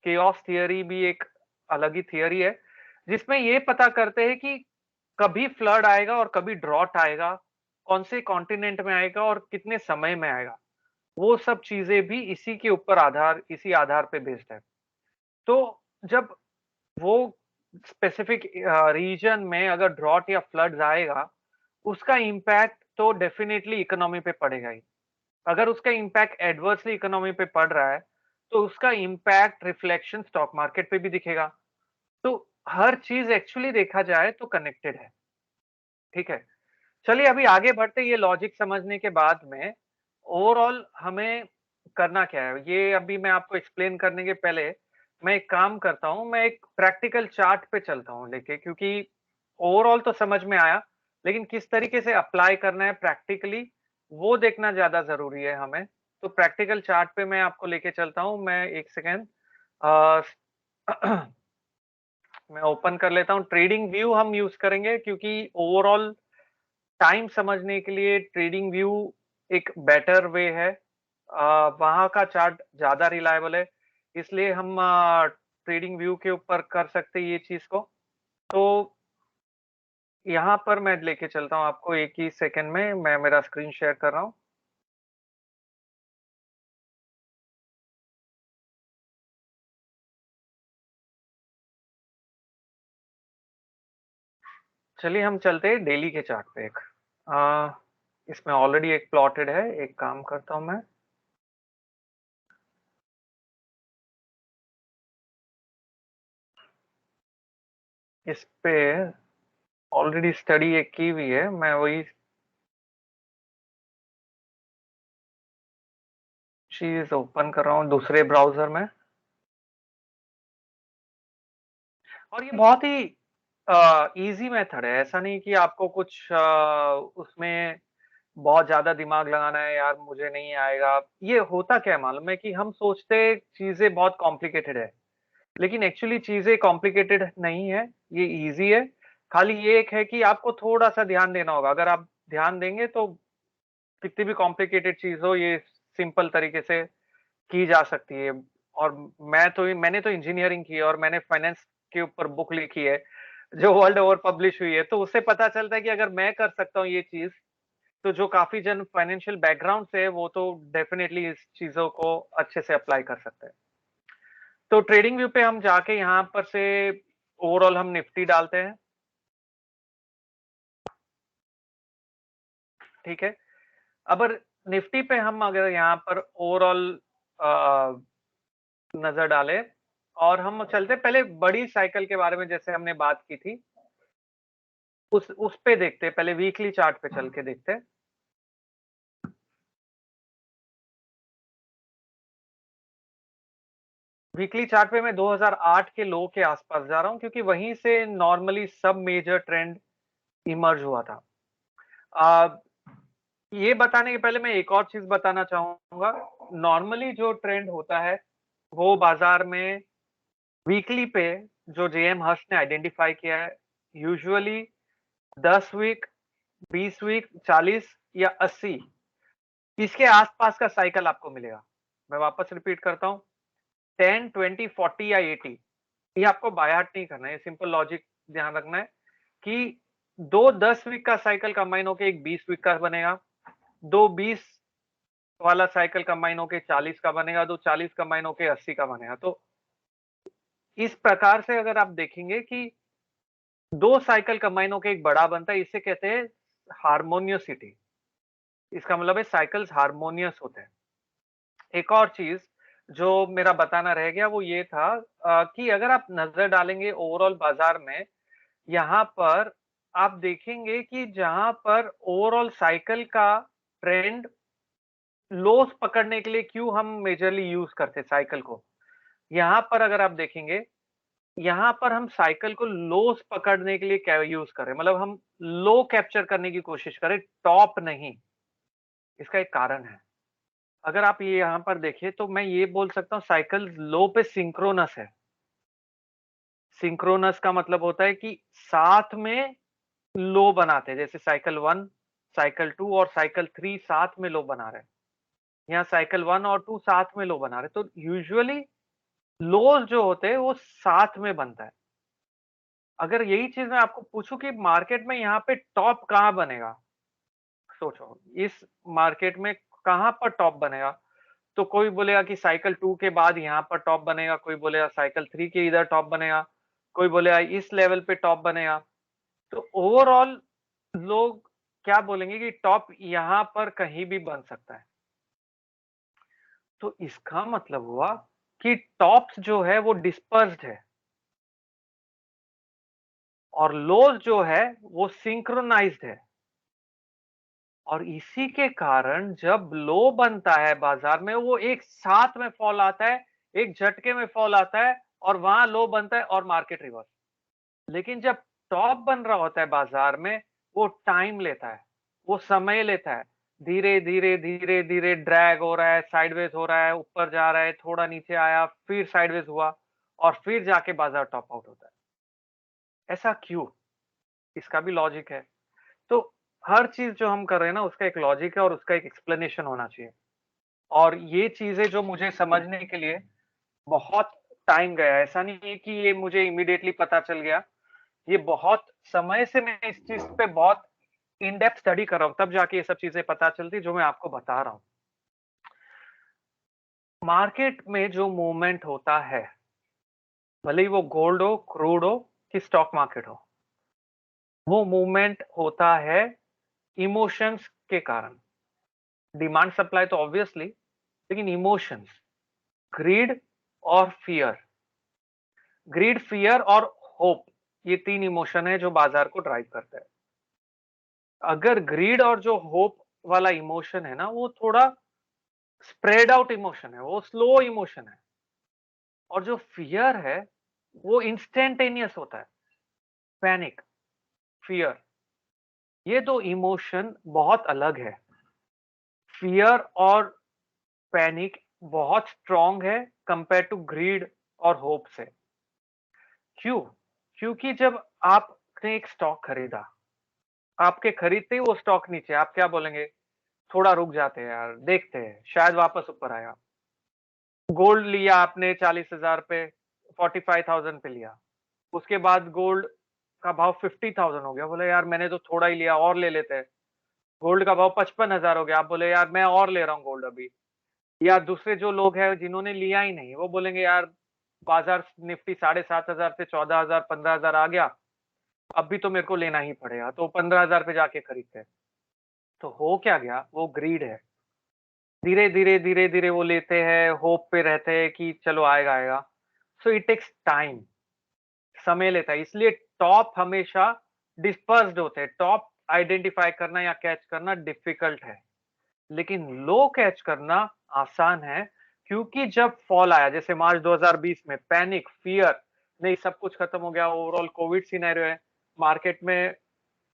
A: केओस थियरी भी एक अलग ही थियरी है, जिसमें ये पता करते हैं कि कभी फ्लड आएगा और कभी ड्रॉट आएगा, कौन से कॉन्टिनेंट में आएगा और कितने समय में आएगा। वो सब चीज़ें भी इसी आधार पे बेस्ड है। तो जब वो स्पेसिफिक रीजन में अगर ड्रॉट या फ्लड्स आएगा, उसका इम्पैक्ट तो डेफिनिटली इकोनॉमी पे पड़ेगा ही। अगर उसका इम्पैक्ट एडवर्सली इकोनॉमी पे पड़ रहा है, तो उसका इम्पैक्ट रिफ्लेक्शन स्टॉक मार्केट पे भी दिखेगा। तो हर चीज़ एक्चुअली देखा जाए तो कनेक्टेड है, ठीक है? चलिए अभी आगे बढ़ते हैं, ये लॉजिक समझने के बाद में ओवरऑल हमें करना क्या है? ये अभी मैं आपको एक्सप्लेन करने के पहले मैं एक काम करता हूँ, मैं एक प्रैक्टिकल चार्ट पे चलता हूँ लेके, क्योंकि ओवरऑल तो समझ में आया, लेकिन किस तरीके से अप्लाई करना है प्रैक्टिकली वो देखना ज़्यादा ज़रूरी है हमें। तो प्रैक्टिकल चार्ट पे मैं आपको लेके चलता हूँ। मैं 1 सेकंड अ, मैं ओपन कर लेता हूँ। ट्रेडिंग व्यू हम यूज़ करेंगे क्योंकि ओवरऑल टाइम समझने के लिए ट्रेडिंग व्यू एक बेटर वे है। वहाँ का चार्ट ज़्यादा रिलायबल है, इसलिए हम ट्रेडिंग व्यू के ऊपर कर सकते हैं ये चीज़ को। तो यहाँ पर मैं लेके चलता हूँ आपको, एक ही सेकंड में मैं मेरा स्क्रीन शेयर कर रहा हूँ। चलिए हम चलते हैं डेली के चार्ट पे एक। इसमें ऑलरेडी एक प्लॉटेड है, एक काम करता हूँ मैं। इस पे ऑलरेडी स्टडी एक की हुई है, मैं वही चीज़ ओपन कर रहा हूँ दूसरे ब्राउज़र में। और ये बहुत ही ईज़ी मेथड है, ऐसा नहीं कि आपको कुछ उसमें बहुत ज़्यादा दिमाग लगाना है, यार मुझे नहीं आएगा। ये होता क्या है मालूम है कि हम सोचते हैं चीज़ें बहुत कॉम्प्लिकेटेड है, लेकिन एक्चुअली चीज़ें कॉम्प्लिकेटेड नहीं है, ये ईज़ी है। खाली ये एक है कि आपको थोड़ा-सा ध्यान देना होगा, अगर आप ध्यान देंगे तो कितनी भी कॉम्प्लिकेटेड चीज़ हो, ये सिंपल तरीके से की जा सकती है। और मैंने तो इंजीनियरिंग की है और मैंने फाइनेंस के ऊपर बुक लिखी है, जो वर्ल्ड ओवर पब्लिश हुई है, तो उससे पता चलता है कि अगर मैं कर सकता हूँ ये चीज़, तो जो काफ़ी जन फाइनेंशियल बैकग्राउंड से है, वो तो डेफिनिटली इस चीज़ों को अच्छे से अप्लाई कर सकते हैं। तो ट्रेडिंग व्यू पे हम जाके यहाँ पर से ओवरऑल हम निफ्टी डालते हैं। ठीक है? अब निफ्टी पे हम अगर यहाँ पर ओवरऑल नज़र डालें और हम चलते पहले बड़ी साइकिल के बारे में जैसे हमने बात की थी, उस पे देखते हैं, पहले वीकली चार्ट पे चल के देखते हैं। वीकली चार्ट पे मैं 2008 के लो के आसपास जा रहा हूँ क्योंकि वहीं से नॉर्मली सब मेजर ट्रेंड इमर्ज हुआ था। अ, ये बताने के पहले मैं एक और चीज़ बताना चाहूँगा। नॉर्मली जो ट्रेंड होता है, वो बाज़ार में वीकली पे जो जेएम हर्स्ट ने आइडेंटिफाई किया है, यूजुअली 10 वीक, 20 वीक, 40 या 80 इसके आसपास का साइकिल आपको मिलेगा। मैं वापस रिपीट करता हूँ, 10, 20, 40 या 80 ये आपको बाय हार्ट नहीं करना है, ये सिंपल लॉजिक ध्यान रखना है कि 2 10 वीक का साइकिल कंबाइन होके एक 20 वीक का बनेगा, 2 20 वाला साइकिल कंबाइन होके 40 का बनेगा, 2 40 कंबाइन होके 80 का बनेगा। तो इस प्रकार से अगर आप देखेंगे कि 2 साइकिल कंबाइन होके एक बड़ा बनता है, इसे कहते हैं हार्मोनियोसिटी। इसका मतलब है साइकिल्स हार्मोनियस होते हैं। एक और चीज़ जो मेरा बताना रह गया वो ये था कि अगर आप नज़र डालेंगे ओवरऑल बाज़ार में, यहाँ पर आप देखेंगे कि जहाँ पर ओवरऑल साइकिल का ट्रेंड लोस पकड़ने के लिए क्यों हम मेजरली यूज़ करते हैं साइकिल को। यहाँ पर अगर आप देखेंगे, यहाँ पर हम साइकिल को लोस पकड़ने के लिए क्या यूज़ कर रहे हैं, मतलब हम लो कैप्चर करने की कोशिश करें, टॉप नहीं। इसका एक कारण है। अगर आप ये यहाँ पर देखें तो मैं ये बोल सकता हूँ साइकिल लो पे सिंक्रोनस है। सिंक्रोनस का मतलब होता है कि साथ में लो बनाते हैं, जैसे साइकिल 1, साइकिल 2 और साइकिल 3 साथ में लो बना रहे हैं। यहाँ साइकिल 1 और 2 साथ में लो बना रहे हैं। तो यूजुअली लोज जो होते हैं वो साथ में बनता है। अगर यही चीज़ मैं आपको पूछूँ कि मार्केट में यहाँ पे टॉप कहाँ बनेगा? सोचो, इस मार्केट में कहाँ पर टॉप बनेगा? तो कोई बोलेगा कि साइकिल 2 के बाद यहाँ पर टॉप बनेगा, कोई बोलेगा साइकिल 3 के इधर टॉप बनेगा, कोई बोलेगा इस लेवल पे टॉप बनेगा। तो ओवरऑल लोग क्या बोलेंगे कि टॉप यहाँ पर कहीं भी बन सकता है। तो इसका मतलब हुआ कि टॉप्स जो है वो डिस्पर्स्ड है और लोज जो है वो सिंक्रोनाइज्ड है। और इसी के कारण जब लो बनता है बाजार में वो एक साथ में फॉल आता है, एक झटके में फॉल आता है और वहां लो बनता है और मार्केट रिवर्स। लेकिन जब टॉप बन रहा होता है बाजार में, वो टाइम लेता है, वो समय लेता है। धीरे धीरे धीरे धीरे ड्रैग हो रहा है, साइडवेज हो रहा है, ऊपर जा रहा है, थोड़ा नीचे आया, फिर साइडवेज हुआ और फिर जाके बाजार टॉप आउट होता है। ऐसा क्यों? इसका भी लॉजिक है। तो हर चीज जो हम कर रहे हैं ना उसका एक लॉजिक है और उसका एक एक्सप्लेनेशन होना चाहिए। और ये चीजें जो मुझे समझने के लिए बहुत टाइम गया, ऐसा नहीं है कि ये मुझे इमीडिएटली पता चल गया। ये बहुत समय से मैं इस चीज पे बहुत इन डेप्थ स्टडी कर रहा हूँ, तब जाके ये सब चीजें पता चलती जो मैं आपको बता रहा हूँ। मार्केट में जो मूवमेंट होता है, भले ही वो गोल्ड हो, क्रूड हो कि स्टॉक मार्केट हो, वो मूवमेंट होता है इमोशंस के कारण। डिमांड सप्लाई तो ऑब्वियसली, लेकिन इमोशंस, ग्रीड और फियर, ग्रीड, फियर और होप, ये 3 इमोशन है जो बाजार को ड्राइव करता है। अगर ग्रीड और जो होप वाला इमोशन है ना वो थोड़ा स्प्रेड आउट इमोशन है, वो स्लो इमोशन है, और जो फियर है वो इंस्टेंटेनियस होता है, पैनिक, फियर, ये दो इमोशन बहुत अलग है। फियर और पैनिक बहुत स्ट्रांग है कंपेयर टू ग्रीड और होप से। क्यों? क्योंकि जब आपने एक स्टॉक खरीदा, आपके खरीदते ही वो स्टॉक नीचे, आप क्या बोलेंगे? थोड़ा रुक जाते हैं यार, देखते हैं, शायद वापस ऊपर आएगा। गोल्ड लिया आपने 40,000 पे, 45,000 पे लिया। उसके बाद गोल्ड का भाव 50,000 हो गया, बोले यार मैंने तो थोड़ा ही लिया, और ले लेते हैं। गोल्ड का भाव 55,000 हो गया, आप बोले यार मैं और ले रहा हूँ गोल्ड अभी। या दूसरे जो लोग हैं जिन्होंने लिया ही नहीं, वो बोलेंगे यार बाजार निफ्टी 7,500 से 14,000 15,000 आ गया, अब भी तो मेरे को लेना ही पड़ेगा, तो 15,000 पे जाके खरीदते हैं। तो हो क्या गया, वो ग्रीड है। धीरे-धीरे, धीरे-धीरे वो लेते हैं, होप पे रहते हैं कि चलो आएगा, आएगा। सो इट टेक्स टाइम, समय लेता है। इसलिए टॉप हमेशा डिस्पर्स्ड होते हैं। टॉप आइडेंटिफाई करना या कैच करना डिफिकल्ट है। लेकिन लो कैच करना आसान है, क्योंकि जब फॉल आया जैसे मार्च 2020 में पैनिक, फियर, नहीं सब कुछ खत्म हो गया, ओवरऑल कोविड सिनेरियो है, मार्केट में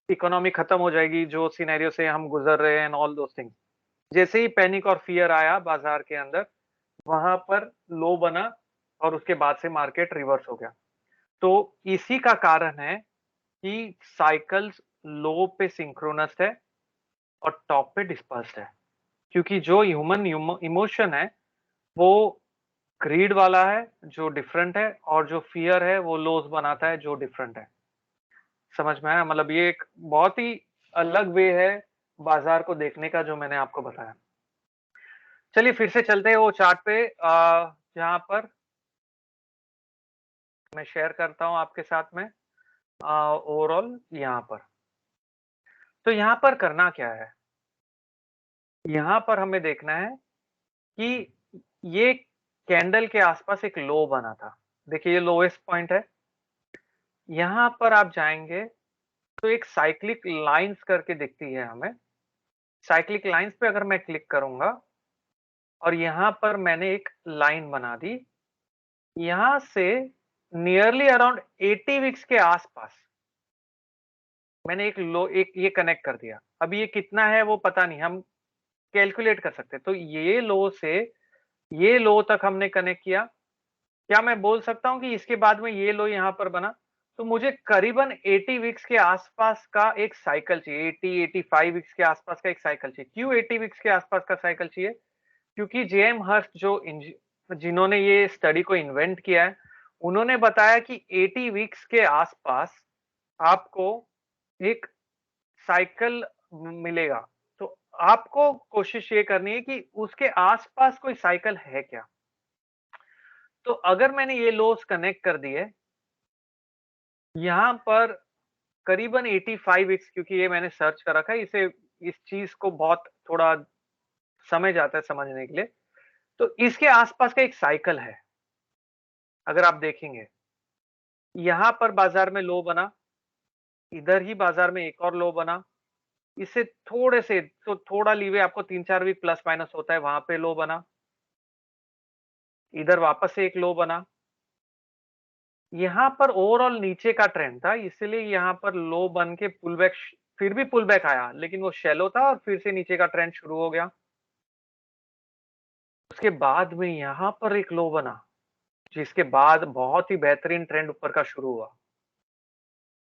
A: इकोनॉमी खत्म हो जाएगी जो सिनेरियो से हम गुजर रहे हैं एंड ऑल दोस थिंग्स। जैसे ही पैनिक और फियर आया बाजार के अंदर, वहां पर लो बना और उसके बाद से मार्केट रिवर्स हो गया। तो इसी का कारण है कि साइकिल्स लो पे सिंक्रोनस है और टॉप पे डिस्पर्स्ड है, क्योंकि जो ह्यूमन इमोशन है वो ग्रीड वाला है जो डिफरेंट है, और जो फियर है वो लोस बनाता है जो डिफरेंट है। समझ में आया? मतलब ये एक बहुत ही अलग वे है बाजार को देखने का जो मैंने आपको बताया। चलिए फिर से चलते हैं वो चार्ट पे, जहां पर मैं शेयर करता हूं आपके साथ में ओवरऑल यहाँ पर। तो यहाँ पर करना क्या है, यहाँ पर हमें देखना है कि ये कैंडल के आसपास एक लो बना था। देखिए ये लोएस्ट पॉइंट है। यहाँ पर आप जाएंगे तो एक साइक्लिक लाइंस करके दिखती है हमें। साइक्लिक लाइंस पे अगर मैं क्लिक करूंगा और यहाँ पर मैंने एक लाइन बना दी, यहाँ से नियरली अराउंड 80 वीक्स के आसपास मैंने एक ये कनेक्ट कर दिया। अब ये कितना है वो पता नहीं, हम कैलकुलेट कर सकते हैं। तो ये लो से ये लो तक हमने कनेक्ट किया। क्या मैं बोल सकता हूँ कि इसके बाद में ये लो यहाँ पर बना? तो मुझे करीबन 80 वीक्स के आसपास का एक साइकिल चाहिए, 80-85 वीक्स के आसपास का एक साइकिल चाहिए। क्यों 80 वीक्स के आसपास का साइकिल चाहिए? क्योंकि जेएम हर्स्ट जिन्होंने ये स्टडी को इन्वेंट किया है, उन्होंने बताया कि 80 वीक्स के आसपास आपको एक साइकिल मिलेगा। तो आपको कोशिश ये करनी है कि उसके आसपास कोई साइकिल है क्या? तो अगर मैंने ये लोस कनेक्ट कर दिए, यहाँ पर करीबन 85 वीक्स, क्योंकि ये मैंने सर्च कर रखा है, इसे इस चीज को बहुत थोड़ा समय जाता है समझने के लिए। तो इसके आसपास का एक साइकिल है। अगर आप देखेंगे, यहाँ पर बाजार में लो बना, इधर ही बाजार में एक और लो बना, इससे थोड़े से तो थोड़ा लीवे आपको 3-4 वीक प्लस माइनस होता है, वहां पे लो बना, इधर वापस से एक लो बना। यहाँ पर ओवरऑल नीचे का ट्रेंड था, इसलिए यहाँ पर लो बन के पुल बैक, फिर भी पुल बैक आया, लेकिन वो शैलो था और फिर से नीचे का ट्रेंड शुरू हो गया। उसके बाद में यहाँ पर एक लो बना, जिसके बाद बहुत ही बेहतरीन ट्रेंड ऊपर का शुरू हुआ।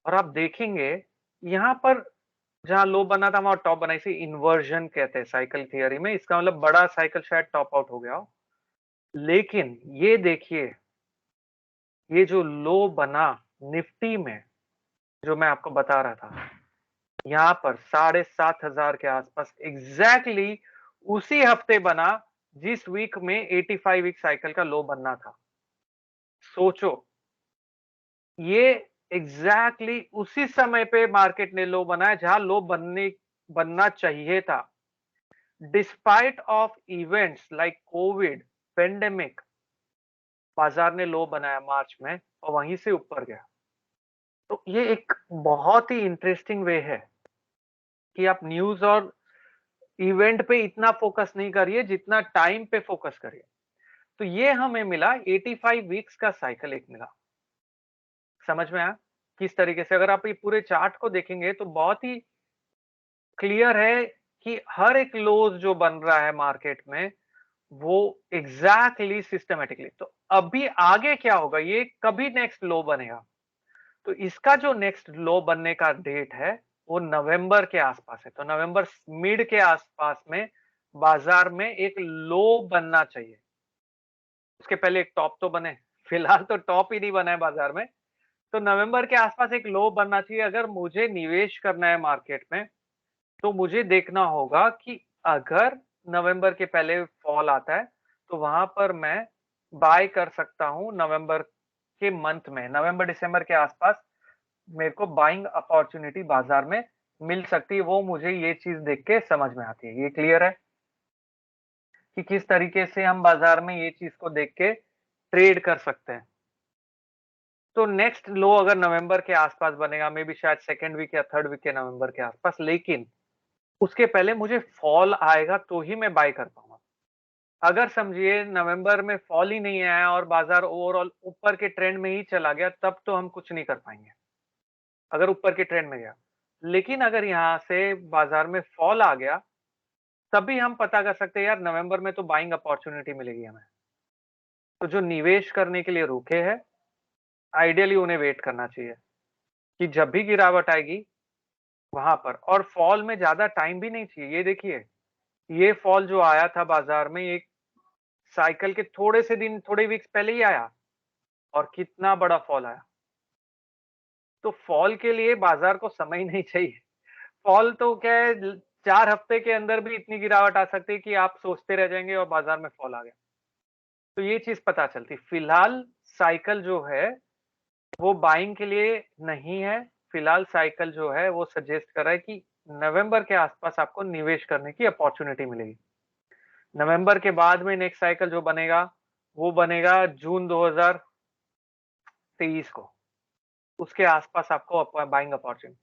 A: और आप देखेंगे यहाँ पर जहाँ लो बना था वहां टॉप बना, इसे इन्वर्जन कहते हैं साइकिल थियरी में। इसका मतलब बड़ा साइकिल शायद टॉप आउट हो गया हो। लेकिन ये देखिए, ये जो लो बना निफ्टी में, जो मैं आपको बता रहा था, यहाँ पर 7,500 के आसपास एग्जैक्टली उसी हफ्ते बना जिस वीक में 85 वीक साइकिल का लो बनना था। सोचो, ये एग्जैक्टली उसी समय पे मार्केट ने लो बनाया जहां लो बनना चाहिए था। Despite of events like Covid, pandemic, बाजार ने लो बनाया मार्च में और वहीं से ऊपर गया। तो ये एक बहुत ही इंटरेस्टिंग वे है कि आप न्यूज और इवेंट पे इतना फोकस नहीं करिए जितना टाइम पे फोकस करिए। तो ये हमें मिला 85 वीक्स का साइकिल एक मिला। समझ में आया किस तरीके से? अगर आप ये पूरे चार्ट को देखेंगे तो बहुत ही क्लियर है कि हर एक लोज जो बन रहा है मार्केट में वो एग्जैक्टली सिस्टमेटिकली। तो अभी आगे क्या होगा, ये कभी नेक्स्ट लो बनेगा। तो इसका जो नेक्स्ट लो बनने का डेट है वो नवंबर के आसपास है। तो नवंबर मिड के आसपास में बाजार में एक लो बनना चाहिए। उसके पहले एक टॉप तो बने, फिलहाल तो टॉप ही नहीं बना है बाजार में। तो नवंबर के आसपास एक लो बनना चाहिए। अगर मुझे निवेश करना है मार्केट में, तो मुझे देखना होगा कि अगर नवंबर के पहले फॉल आता है तो वहां पर मैं बाय कर सकता हूं। नवंबर के मंथ में, नवंबर दिसंबर के आसपास मेरे को बाइंग अपॉर्चुनिटी बाजार में मिल सकती है, वो मुझे ये चीज़ देख के समझ में आती है। ये क्लियर है कि किस तरीके से हम बाज़ार में ये चीज़ को देख के ट्रेड कर सकते हैं। तो नेक्स्ट लो अगर नवंबर के आस-पास बनेगा, मे बी शायद 2nd वीक या 3rd वीक के नवंबर के आस-पास, लेकिन उसके पहले मुझे फॉल आएगा तो ही मैं बाय कर पाऊँगा। अगर समझिए नवंबर में फॉल ही नहीं आया और बाज़ार ओवरऑल ऊपर के ट्रेंड में ही चला गया, तब तो हम कुछ नहीं कर पाएँगे, अगर ऊपर के ट्रेंड में गया। लेकिन अगर यहाँ से बाज़ार में फॉल आ गया, तभी हम पता कर सकते हैं यार नवंबर में तो बाइंग अपॉर्च्युनिटी मिलेगी हमें। तो जो निवेश करने के लिए रुके हैं, आइडियली उन्हें वेट करना चाहिए कि जब भी गिरावट आएगी, वहाँ पर और फॉल में ज़्यादा टाइम भी नहीं चाहिए। ये देखिए, ये फॉल जो आया था बाज़ार में, एक साइकिल के थोड़े से दिन, थोड़े वीक्स पहले ही आया और कितना बड़ा फॉल आया। तो फॉल के लिए बाज़ार को समय ही नहीं चाहिए। फॉल तो क्या है, 4 हफ्ते के अंदर भी इतनी गिरावट आ सकती है कि आप सोचते रह जाएँगे और बाज़ार में फॉल आ गया। तो ये चीज़ पता चलती। फिलहाल साइकिल जो है, वो बाइंग के लिए नहीं है। फिलहाल साइकिल जो है, वो सजेस्ट कर रहा है कि नवंबर के आसपास आपको निवेश करने की अपॉर्च्युनिटी मिलेगी। नवंबर के बाद में नेक्स्ट साइकिल जो बनेगा, वो बनेगा जून 2023 को। उसके आसपास आपको बाइंग अपॉर्च्युनिटी।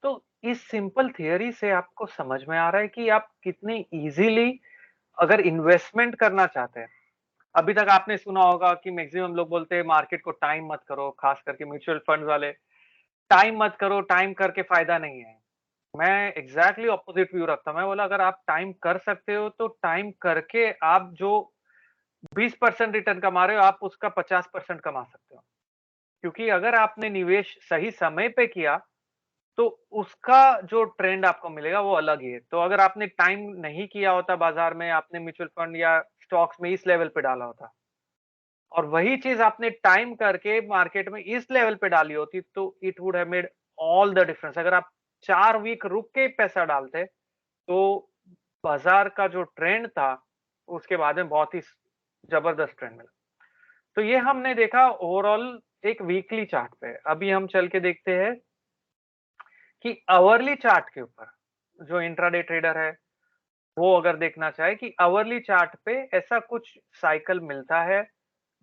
A: तो इस सिंपल थियरी से आपको समझ में आ रहा है कि आप कितनी इजीली अगर इन्वेस्टमेंट करना चाहते हैं। अभी तक आपने सुना होगा कि मैक्सिमम लोग बोलते हैं मार्केट को टाइम मत करो, खास करके म्यूचुअल फंड वाले, टाइम मत करो, टाइम करके फायदा नहीं है। मैं एग्जैक्टली ऑपोजिट व्यू रखता हूं। मैं बोला अगर आप टाइम कर सकते हो तो टाइम करके आप जो 20% रिटर्न कमा रहे हो, आप उसका 50% कमा सकते हो। क्योंकि अगर आपने निवेश सही समय पे किया तो उसका जो ट्रेंड आपको मिलेगा वो अलग ही है। तो अगर आपने टाइम नहीं किया होता बाजार में, आपने म्यूचुअल फंड या स्टॉक्स में इस लेवल पे डाला होता और वही चीज आपने टाइम करके मार्केट में इस लेवल पे डाली होती, तो it would have made all the difference. अगर आप 4 वीक रुक के पैसा डालते तो बाजार का जो ट्रेंड था उसके बाद में बहुत ही जबरदस्त ट्रेंड मिला। तो ये हमने देखा ओवरऑल एक वीकली चार्ट पे। अभी हम चल के देखते हैं कि आवरली चार्ट के ऊपर जो इंट्राडे ट्रेडर है, वो अगर देखना चाहे कि आवरली चार्ट पे ऐसा कुछ साइकिल मिलता है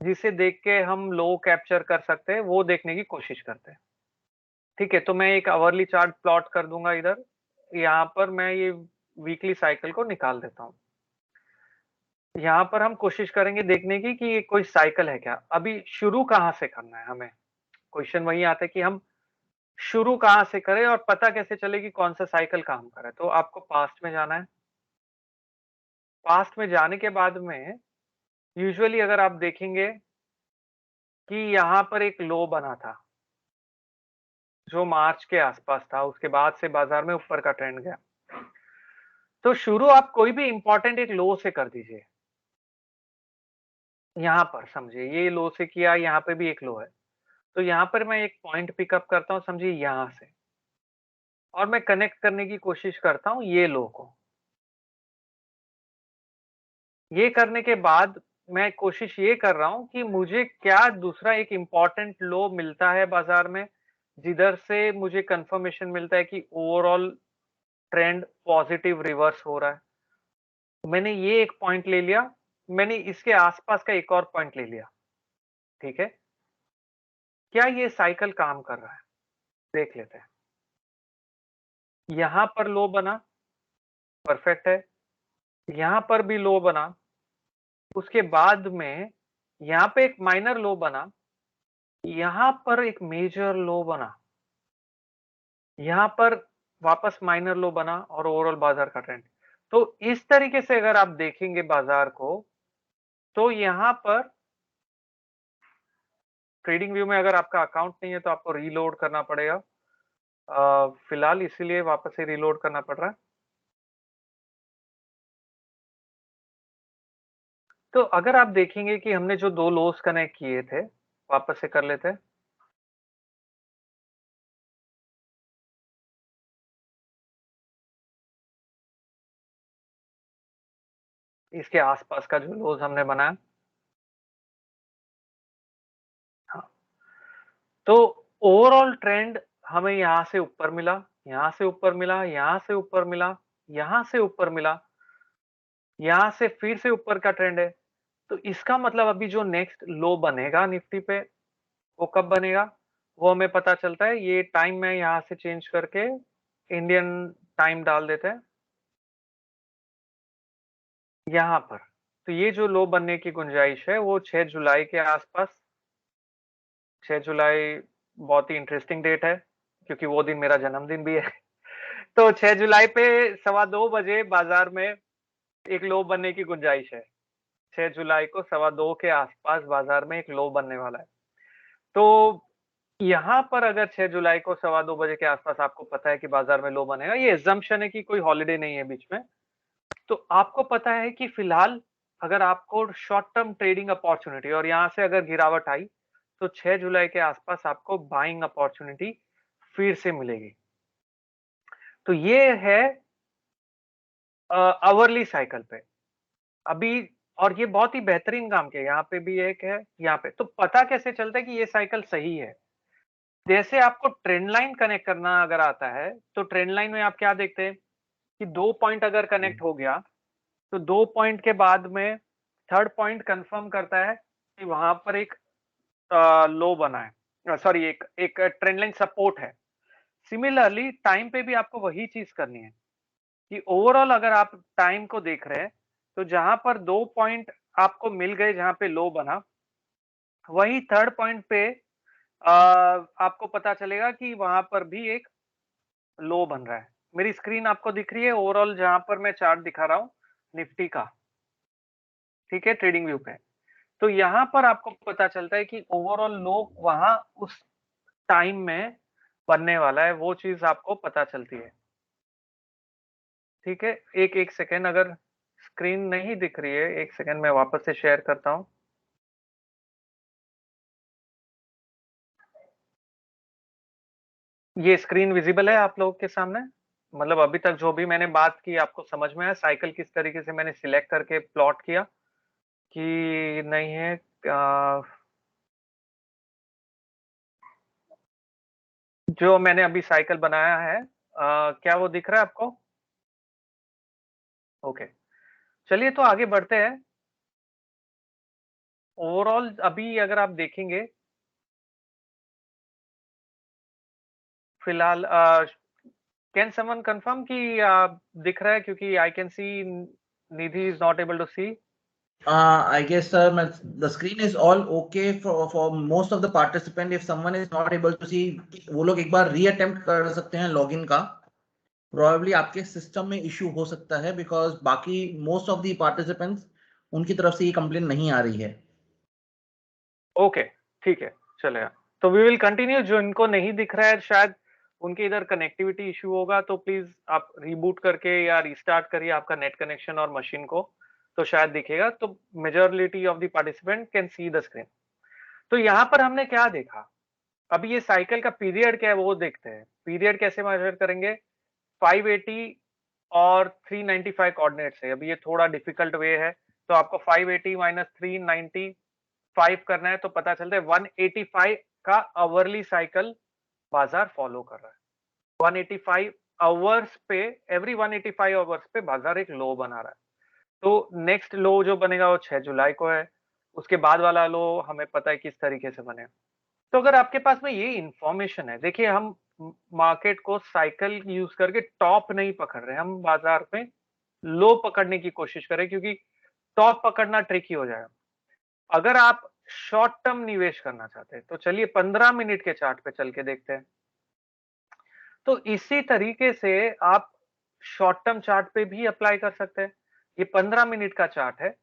A: जिसे देख के हम लो कैप्चर कर सकते हैं, वो देखने की कोशिश करते हैं। ठीक है, तो मैं एक आवरली चार्ट प्लॉट कर दूंगा इधर। यहाँ पर मैं ये वीकली साइकिल को निकाल देता हूँ। यहाँ पर हम कोशिश करेंगे देखने की कि ये कोई साइकिल है क्या। अभी शुरू कहाँ से करना है हमें, क्वेश्चन वही आता है कि हम शुरू कहाँ से करें और पता कैसे चले कि कौन सा साइकिल काम कर रहा है। तो आपको पास्ट में जाना है। पास्ट में जाने के बाद में यूजुअली अगर आप देखेंगे कि यहाँ पर एक लो बना था, जो मार्च के आसपास था, उसके बाद से बाजार में ऊपर का ट्रेंड गया। तो शुरू आप कोई भी इंपॉर्टेंट एक लो से कर दीजिए। यहाँ पर समझिए ये लो से किया, यहाँ पे भी एक लो है। तो यहाँ पर मैं एक पॉइंट पिकअप करता हूँ, समझिए यहाँ से, और मैं कनेक्ट करने की कोशिश करता हूँ ये लो को। ये करने के बाद मैं कोशिश ये कर रहा हूँ कि मुझे क्या दूसरा एक इम्पोर्टेंट लो मिलता है बाजार में, जिधर से मुझे कंफर्मेशन मिलता है कि ओवरऑल ट्रेंड पॉजिटिव रिवर्स हो रहा है। मैंने ये एक पॉइंट ले लिया, मैंने इसके आसपास का एक और पॉइंट ले लिया। ठीक है, क्या ये साइकिल काम कर रहा है, देख लेते हैं। यहां पर लो बना, परफेक्ट है। यहां पर भी लो बना, उसके बाद में यहां पे एक माइनर लो बना, यहां पर एक मेजर लो बना, यहां पर वापस माइनर लो बना और ओवरऑल बाजार का ट्रेंड। तो इस तरीके से अगर आप देखेंगे बाजार को, तो यहां पर ट्रेडिंग व्यू में अगर आपका अकाउंट नहीं है तो आपको रीलोड करना पड़ेगा। फिलहाल इसीलिए वापस से रीलोड करना पड़ रहा है। तो अगर आप देखेंगे कि हमने जो दो लोस कनेक्ट किए थे, वापस से कर लेते हैं। इसके आसपास का जो लोज हमने बनाया, हाँ। तो ओवरऑल ट्रेंड हमें यहाँ से ऊपर मिला, यहाँ से ऊपर मिला, यहाँ से ऊपर मिला, यहाँ से ऊपर मिला, यहाँ से फिर से ऊपर का ट्रेंड है। तो इसका मतलब अभी जो नेक्स्ट लो बनेगा निफ्टी पे, वो कब बनेगा? वो हमें पता चलता है, ये टाइम मैं यहाँ से चेंज करके इंडियन टाइम डाल देते हैं, यहाँ पर। तो ये जो लो बनने की गुंजाइश है वो 6 जुलाई के आसपास, 6 जुलाई बहुत ही इंटरेस्टिंग डेट है, क्योंकि वो दिन मेरा जन्मदिन भी है। तो 6 जुलाई पे 2:15 बजे बाजार में एक लो बनने की गुंजाइश है। 6 जुलाई को 2:15 के आसपास बाजार में एक लो बनने वाला है। तो यहाँ पर अगर 6 जुलाई को 2:15 बजे के आसपास आपको पता है कि बाजार में लो बनेगा, ये एजम्पशन है कि कोई हॉलिडे नहीं है बीच में। तो आपको पता है कि फिलहाल अगर आपको शॉर्ट टर्म ट्रेडिंग अपॉर्चुनिटी और यहाँ से अगर गिरावट आई, तो 6 जुलाई के आसपास आपको बाइंग अपॉर्चुनिटी फिर से मिलेगी। तो ये है आवरली साइकिल पे। अभी और ये बहुत ही बेहतरीन काम किया, यहाँ पे भी एक है, यहाँ पे। तो पता कैसे चलता है कि ये साइकिल सही है? जैसे आपको ट्रेंड लाइन कनेक्ट करना अगर आता है, तो ट्रेंड लाइन में आप क्या देखते हैं कि 2 पॉइंट अगर कनेक्ट हो गया, तो 2 पॉइंट के बाद में थर्ड पॉइंट कंफर्म करता है कि वहां पर एक लो बना है, सॉरी एक एक ट्रेंड लाइन सपोर्ट है। सिमिलरली टाइम पे भी आपको वही चीज करनी है कि ओवरऑल अगर आप टाइम को देख रहे हैं, तो जहां पर 2 पॉइंट आपको मिल गए जहां पे लो बना, वही थर्ड पॉइंट पे आपको पता चलेगा कि वहां पर भी एक लो बन रहा है। मेरी स्क्रीन आपको दिख रही है ओवरऑल, जहां पर मैं चार्ट दिखा रहा हूँ निफ्टी का, ठीक है, ट्रेडिंग व्यू पे। तो यहाँ पर आपको पता चलता है कि ओवरऑल लो वहां उस टाइम में बनने वाला है, वो चीज आपको पता चलती है। ठीक है, एक एक सेकेंड, अगर स्क्रीन नहीं दिख रही है, एक सेकेंड मैं वापस से शेयर करता हूँ। ये स्क्रीन विजिबल है आप लोगों के सामने? मतलब अभी तक जो भी मैंने बात की आपको समझ में आया, साइकिल किस तरीके से मैंने सिलेक्ट करके प्लॉट किया कि नहीं है? जो मैंने अभी साइकिल बनाया है, क्या वो दिख रहा है आपको? ओके, चलिए तो आगे बढ़ते हैं। ओवरऑल अभी अगर आप देखेंगे, फिलहाल कैन समवन कंफर्म कि दिख रहा है? क्योंकि I can see Nidhi is not able to see.
B: I guess, sir, the screen is all okay for most of the participant. If someone is not able to see, वो लोग एक बार reattempt कर सकते हैं login का. Probably आपके system में issue हो सकता है because बाकी most of the participants उनकी तरफ से ये complaint नहीं आ रही है.
A: ओके, ठीक है, चलेगा। तो वी विल कंटिन्यू। जो इनको नहीं दिख रहा है, शायद उनके इधर कनेक्टिविटी इशू होगा, तो प्लीज आप रिबूट करके या रिस्टार्ट करिए आपका नेट कनेक्शन और मशीन को, तो शायद दिखेगा। तो majority of the participant can see the screen. तो यहाँ पर हमने क्या देखा? अभी ये साइकिल का पीरियड क्या है वो देखते हैं। पीरियड कैसे मेजर करेंगे? 580 और 395 कोऑर्डिनेट से। अभी ये थोड़ा डिफिकल्ट वे है, तो आपको 580 माइनस 395 करना है, तो पता चलता है 185 का आवरली साइकिल बाजार फॉलो कर रहा है। 185 आवर्स पे, एवरी 185 आवर्स पे बाजार एक लो बना रहा है। तो नेक्स्ट लो जो बनेगा वो 6 जुलाई को है। उसके बाद वाला लो हमें पता है किस तरीके से बने। तो अगर आपके पास में ये इंफॉर्मेशन है, देखिए हम मार्केट को साइकिल यूज करके टॉप नहीं पकड़ रहे, हम बाजार में लो पकड़ने की कोशिश करें, क्योंकि टॉप पकड़ना ट्रिकी हो जाएगा। अगर आप शॉर्ट टर्म निवेश करना चाहते हैं, तो चलिए 15 मिनट के चार्ट पे चल के देखते हैं। तो इसी तरीके से आप शॉर्ट टर्म चार्ट पे भी अप्लाई कर सकते हैं। ये 15 मिनट का चार्ट है,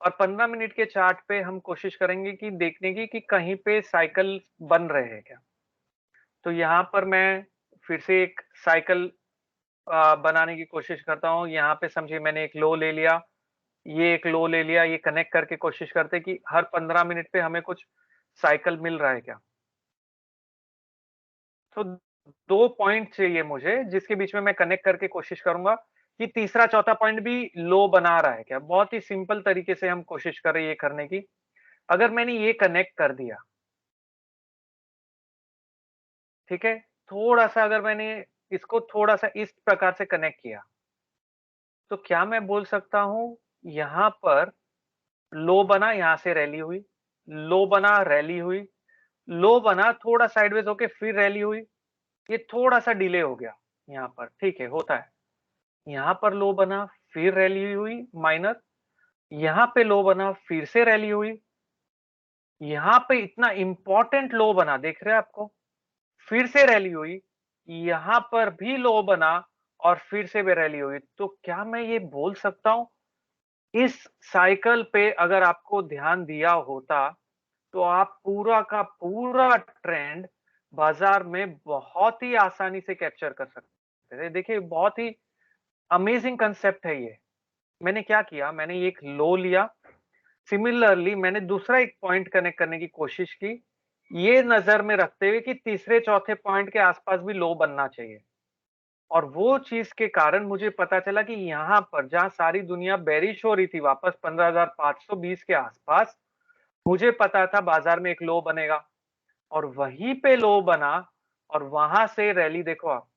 A: और 15 मिनट के चार्ट पे हम कोशिश करेंगे कि देखने की कि कहीं पे साइकिल बन रहे हैं क्या। तो यहाँ पर मैं फिर से एक साइकिल बनाने की कोशिश करता हूँ। यहाँ पे समझिए मैंने एक लो ले लिया, ये एक लो ले लिया, ये कनेक्ट करके कोशिश करते हैं कि हर 15 मिनट पे हमें कुछ साइकिल मिल रहा है क्या। तो 2 पॉइंट चाहिए मुझे, जिसके बीच में मैं कनेक्ट करके कोशिश करूंगा कि तीसरा चौथा पॉइंट भी लो बना रहा है क्या। बहुत ही सिंपल तरीके से हम कोशिश कर रहे हैं ये करने की। अगर मैंने ये कनेक्ट कर दिया, ठीक है, थोड़ा सा अगर मैंने इसको थोड़ा सा इस प्रकार से कनेक्ट किया, तो क्या मैं बोल सकता हूं यहां पर लो बना, यहां से रैली हुई, लो बना, रैली हुई, लो बना, थोड़ा साइडवेज होके फिर रैली हुई, ये थोड़ा सा डिले हो गया यहाँ पर, ठीक है, होता है। यहाँ पर लो बना, फिर रैली हुई माइनर, यहाँ पे लो बना, फिर से रैली हुई, यहाँ पे इतना इंपॉर्टेंट लो बना, देख रहे हैं आपको, फिर से रैली हुई, यहाँ पर भी लो बना और फिर से भी रैली हुई। तो क्या मैं ये बोल सकता हूं इस साइकिल पे अगर आपको ध्यान दिया होता तो आप पूरा का पूरा ट्रेंड बाजार में बहुत ही आसानी से कैप्चर कर सकते थे। देखिए बहुत ही अमेजिंग कंसेप्ट है ये। मैंने क्या किया, मैंने एक लो लिया, सिमिलरली मैंने दूसरा एक पॉइंट कनेक्ट करने की कोशिश की, ये नजर में रखते हुए कि तीसरे चौथे पॉइंट के आसपास भी लो बनना चाहिए। और वो चीज के कारण मुझे पता चला कि यहाँ पर जहां सारी दुनिया बेरिश हो रही थी वापस 15,520 के आसपास, मुझे पता था बाजार में एक लो बनेगा और वहीं पे लो बना और वहां से रैली देखो आप,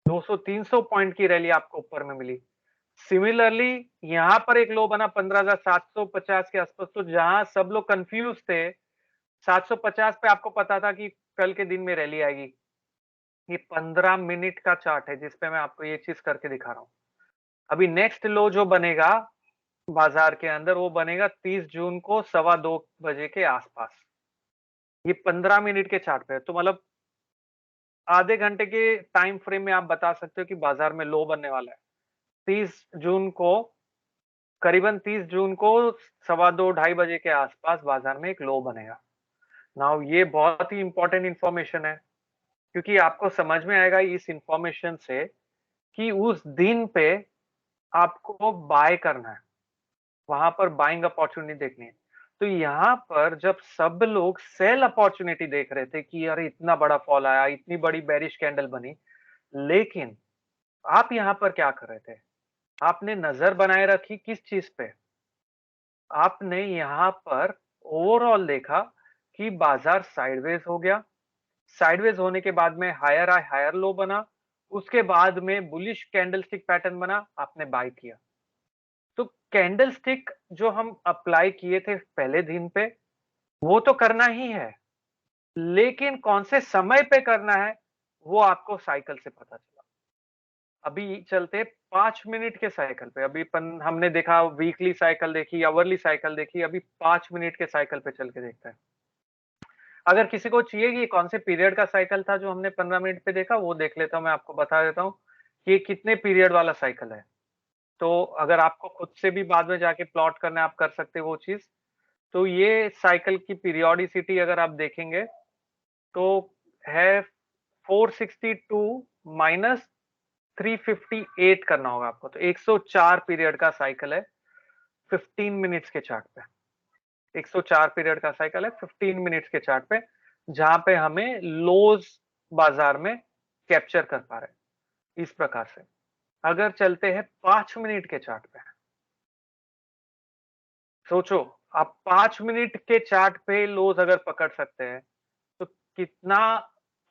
A: 200-300 पॉइंट की रैली आपको ऊपर में मिली। सिमिलरली यहां पर एक लो बना 15,750 के आसपास, तो जहां सब लोग कंफ्यूज थे 750 पे आपको पता था कि कल के दिन में रैली आएगी। ये 15 मिनट का चार्ट है जिसपे मैं आपको ये चीज करके दिखा रहा हूं। अभी नेक्स्ट लो जो बनेगा बाजार के अंदर वो बनेगा 30 जून को 2:15 के आसपास। ये 15 मिनट के चार्ट पे है, तो मतलब आधे घंटे के टाइम फ्रेम में आप बता सकते हो कि बाजार में लो बनने वाला है। 30 जून को, करीबन 30 जून को 2:15-2:30 के आसपास बाजार में एक लो बनेगा। नाउ ये बहुत ही इंपॉर्टेंट इंफॉर्मेशन है, क्योंकि आपको समझ में आएगा इस इंफॉर्मेशन से कि उस दिन पे आपको बाय करना है, वहां पर बाइंग अपॉर्चुनिटी देखनी है। तो यहाँ पर जब सब लोग सेल अपॉर्चुनिटी देख रहे थे कि अरे इतना बड़ा फॉल आया, इतनी बड़ी बेरिश कैंडल बनी, लेकिन आप यहाँ पर क्या कर रहे थे, आपने नजर बनाए रखी किस चीज पे, आपने यहाँ पर ओवरऑल देखा कि बाजार साइडवेज हो गया, साइडवेज होने के बाद में हायर हाई हायर लो बना, उसके बाद में बुलिश कैंडलस्टिक पैटर्न बना, आपने बाय किया। तो कैंडलस्टिक जो हम अप्लाई किए थे पहले दिन पे वो तो करना ही है, लेकिन कौन से समय पे करना है वो आपको साइकिल से पता चला। अभी चलते 5 मिनट के साइकिल पे, अभी हमने देखा वीकली साइकिल देखी, आवरली साइकिल देखी, अभी 5 मिनट के साइकिल पे चल के देखते हैं। अगर किसी को चाहिए कि कौन से पीरियड का साइकिल था जो हमने 15 मिनट पे देखा, वो देख लेता हूं, मैं आपको बता देता हूँ कि ये कितने पीरियड वाला साइकिल है। तो अगर आपको खुद से भी बाद में जाके प्लॉट करना है, आप कर सकते हैं वो चीज। तो ये साइकिल की पीरियोडिसिटी अगर आप देखेंगे तो है 462 माइनस 358 करना होगा आपको, तो 104 पीरियड का साइकिल है 15 मिनट्स के चार्ट पे। 104 पीरियड का साइकिल है 15 मिनट्स के चार्ट पे, जहां पे हमें लोज बाजार में कैप्चर कर पा रहे हैं इस प्रकार से। अगर चलते हैं 5 मिनट के चार्ट पे, सोचो आप 5 मिनट के चार्ट पे लोज अगर पकड़ सकते हैं तो कितना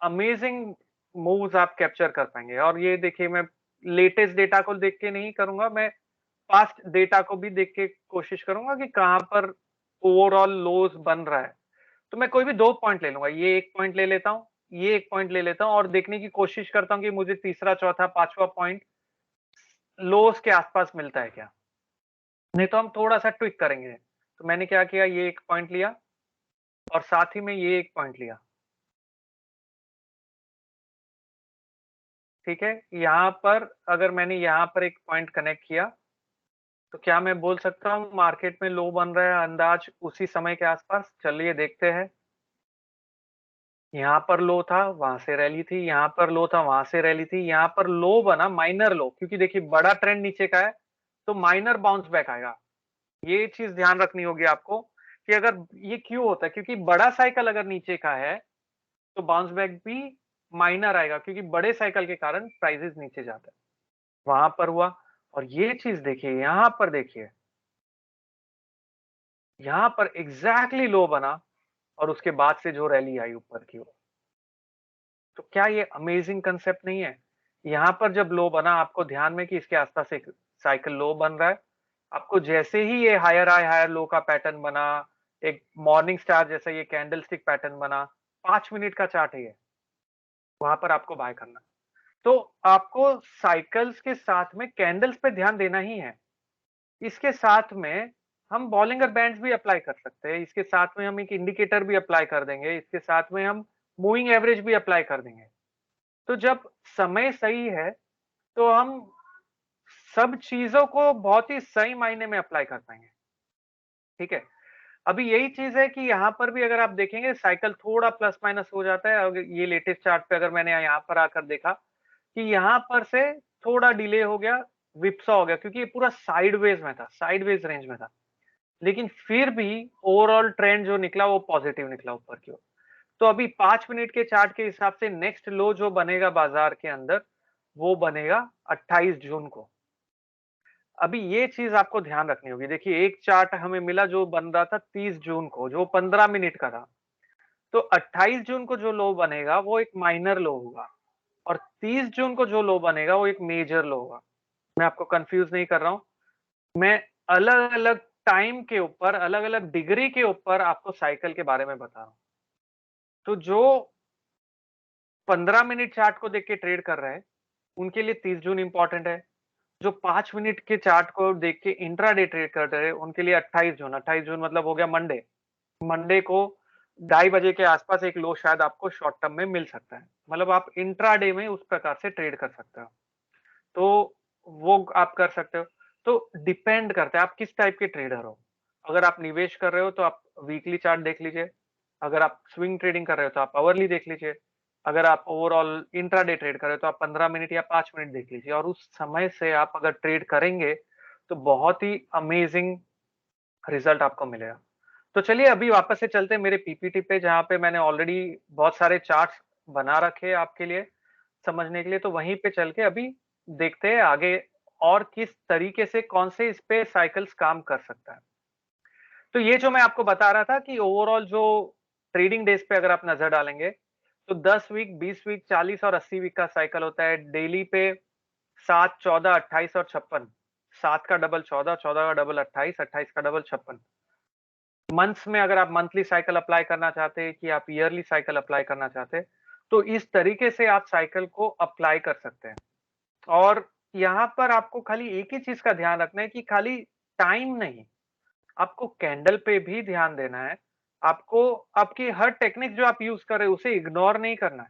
A: अमेजिंग मूव्स आप कैप्चर कर पाएंगे। और ये देखिए मैं लेटेस्ट डेटा को देख के नहीं करूंगा, मैं पास्ट डेटा को भी देख के कोशिश करूंगा कि कहां पर ओवरऑल लोज बन रहा है। तो मैं कोई भी 2 पॉइंट ले लूंगा, ये एक पॉइंट ले लेता हूं, ये एक पॉइंट ले लेता हूं और देखने की कोशिश करता हूं कि मुझे तीसरा चौथा पांचवा पॉइंट लोस के आसपास मिलता है क्या। नहीं तो हम थोड़ा सा ट्विक करेंगे। तो मैंने क्या किया, ये एक पॉइंट लिया और साथ ही में ये एक पॉइंट लिया, ठीक है। यहाँ पर अगर मैंने यहाँ पर एक पॉइंट कनेक्ट किया तो क्या मैं बोल सकता हूँ मार्केट में लो बन रहा है अंदाज उसी समय के आसपास। चलिए देखते हैं। यहाँ पर लो था, वहां से रैली थी, यहाँ पर लो था, वहां से रैली थी, यहाँ पर लो बना माइनर लो, क्योंकि देखिए बड़ा ट्रेंड नीचे का है तो माइनर बाउंस बैक आएगा। ये चीज ध्यान रखनी होगी आपको कि अगर ये क्यों होता है, क्योंकि बड़ा साइकिल अगर नीचे का है तो बाउंस बैक भी माइनर आएगा, क्योंकि बड़े साइकिल के कारण प्राइसेस नीचे जाते हैं। वहां पर हुआ। और ये चीज देखिए, यहां पर देखिए, यहां पर एग्जैक्टली लो बना और उसके बाद से जो रैली आई ऊपर की ओर, तो क्या ये अमेजिंग कंसेप्ट नहीं है? यहाँ पर जब लो बना, आपको ध्यान में कि इसके आसपास एक साइकिल लो बन रहा है। आपको जैसे ही ये हायर लो का पैटर्न बना, एक मॉर्निंग स्टार जैसा ये कैंडलस्टिक पैटर्न बना, 5 मिनट का चार्ट है ये, वहां पर आपको बाय करना। तो आपको साइकिल्स के साथ में कैंडल्स पे ध्यान देना ही है। इसके साथ में हम बॉलिंगर बैंड्स भी अप्लाई कर सकते हैं, इसके साथ में हम एक इंडिकेटर भी अप्लाई कर देंगे, इसके साथ में हम मूविंग एवरेज भी अप्लाई कर देंगे। तो जब समय सही है, तो हम सब चीज़ों को बहुत ही सही मायने में अप्लाई कर पाएँगे, ठीक है? अभी यही चीज़ है कि यहाँ पर भी अगर आप देखेंगे साइकिल थोड़ा प्लस माइनस हो जाता है। अगर ये लेटेस्ट चार्ट पे अगर मैंने यहाँ पर आकर देखा कि यहाँ पर से थोड़ा डिले हो गया, विपसा हो गया क्योंकि ये पूरा साइडवेज में था, साइडवेज रेंज में था। लेकिन फिर भी ओवरऑल ट्रेंड जो निकला वो पॉजिटिव निकला ऊपर की ओर। तो अभी 5 मिनट के चार्ट के हिसाब से नेक्स्ट लो जो बनेगा बाजार के अंदर, वो बनेगा 28 जून को। अभी ये चीज़ आपको ध्यान रखनी होगी। देखिए एक चार्ट हमें मिला जो बन रहा था 30 जून को, जो 15 मिनट का था। तो 28 जून को जो लो बनेगा वो एक माइनर लो होगा और 30 जून को जो लो बनेगा वो एक मेजर लो होगा। मैं आपको कंफ्यूज नहीं कर रहा हूँ। मैं अलग-अलग टाइम के ऊपर, अलग-अलग डिग्री के ऊपर आपको साइकिल के बारे में बता रहा हूँ। तो जो 15 मिनट चार्ट को देख के ट्रेड कर रहे हैं, उनके लिए 30 जून इम्पोर्टेंट है। जो 5 मिनट के चार्ट को देख के इंट्राडे ट्रेड कर रहे हैं, उनके लिए 28 जून, 28 जून मतलब हो गया मंडे। मंडे को 2:30 बजे के आसपास एक लो शायद आपको शॉर्ट टर्म में मिल सकता है। मतलब आप इंट्राडे में उस प्रकार से ट्रेड कर सकते हो। तो वो आप कर सकते हो। तो डिपेंड करता है आप किस टाइप के ट्रेडर हो। अगर आप निवेश कर रहे हो तो आप वीकली चार्ट देख लीजिए। अगर आप स्विंग ट्रेडिंग कर रहे हो तो आप आवरली देख लीजिए। अगर आप ओवरऑल इंट्राडे ट्रेड कर रहे हो तो आप 15 मिनट या 5 मिनट देख लीजिए और उस समय से आप अगर ट्रेड करेंगे तो बहुत ही अमेजिंग रिजल्ट आपको मिलेगा। तो चलिए अभी वापस से चलते हैं मेरे पीपीटी पे जहाँ पे मैंने ऑलरेडी बहुत सारे चार्ट्स बना रखे हैं आपके लिए समझने के लिए। तो वहीं पे चल के अभी देखते हैं आगे और किस तरीके से कौन से इस पे साइकिल्स काम कर सकता है। तो ये जो मैं आपको बता रहा था कि ओवरऑल जो ट्रेडिंग डेज पे अगर आप नजर डालेंगे तो 10 वीक, 20 वीक, 40 और 80 वीक का साइकिल होता है। डेली पे 7, 14, 28 और 56। 7 का डबल 14, 14 का डबल 28, 28 का डबल 56। मंथ्स में अगर आप मंथली साइकिल अप्लाई करना चाहते हैं कि आप ईयरली साइकिल अप्लाई करना चाहते हैं, तो इस तरीके से आप साइकिल को अप्लाई कर सकते हैं। और यहाँ पर आपको खाली एक ही चीज का ध्यान रखना है कि खाली टाइम नहीं, आपको कैंडल पे भी ध्यान देना है। आपको आपकी हर टेक्निक जो आप यूज कर रहे हैं उसे इग्नोर नहीं करना है।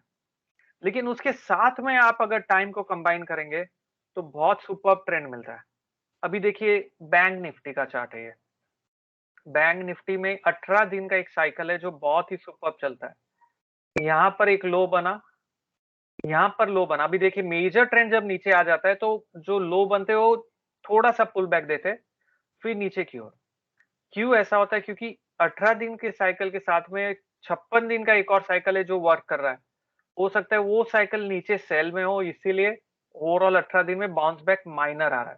A: लेकिन उसके साथ में आप अगर टाइम को कंबाइन करेंगे, तो बहुत सुपर्ब ट्रेंड मिलता है। अभी देखिए बैंक निफ्टी का चार्ट है ये। बैंक निफ्टी में 18 दिन का एक साइकिल है जो बहुत ही सुपर्ब चलता है। यहाँ पर एक लो बना, यहाँ पर लो बना। अभी देखिए मेजर ट्रेंड जब नीचे आ जाता है तो जो लो बनते हैं वो थोड़ा सा पुल बैक देते हैं, फिर नीचे की ओर। क्यों ऐसा होता है? क्योंकि 18 दिन के साइकिल के साथ में 56 दिन का एक और साइकिल है जो वर्क कर रहा है। हो सकता है वो साइकिल नीचे सेल में हो, इसीलिए ओवरऑल 18 दिन में बाउंस बैक माइनर आ रहा है।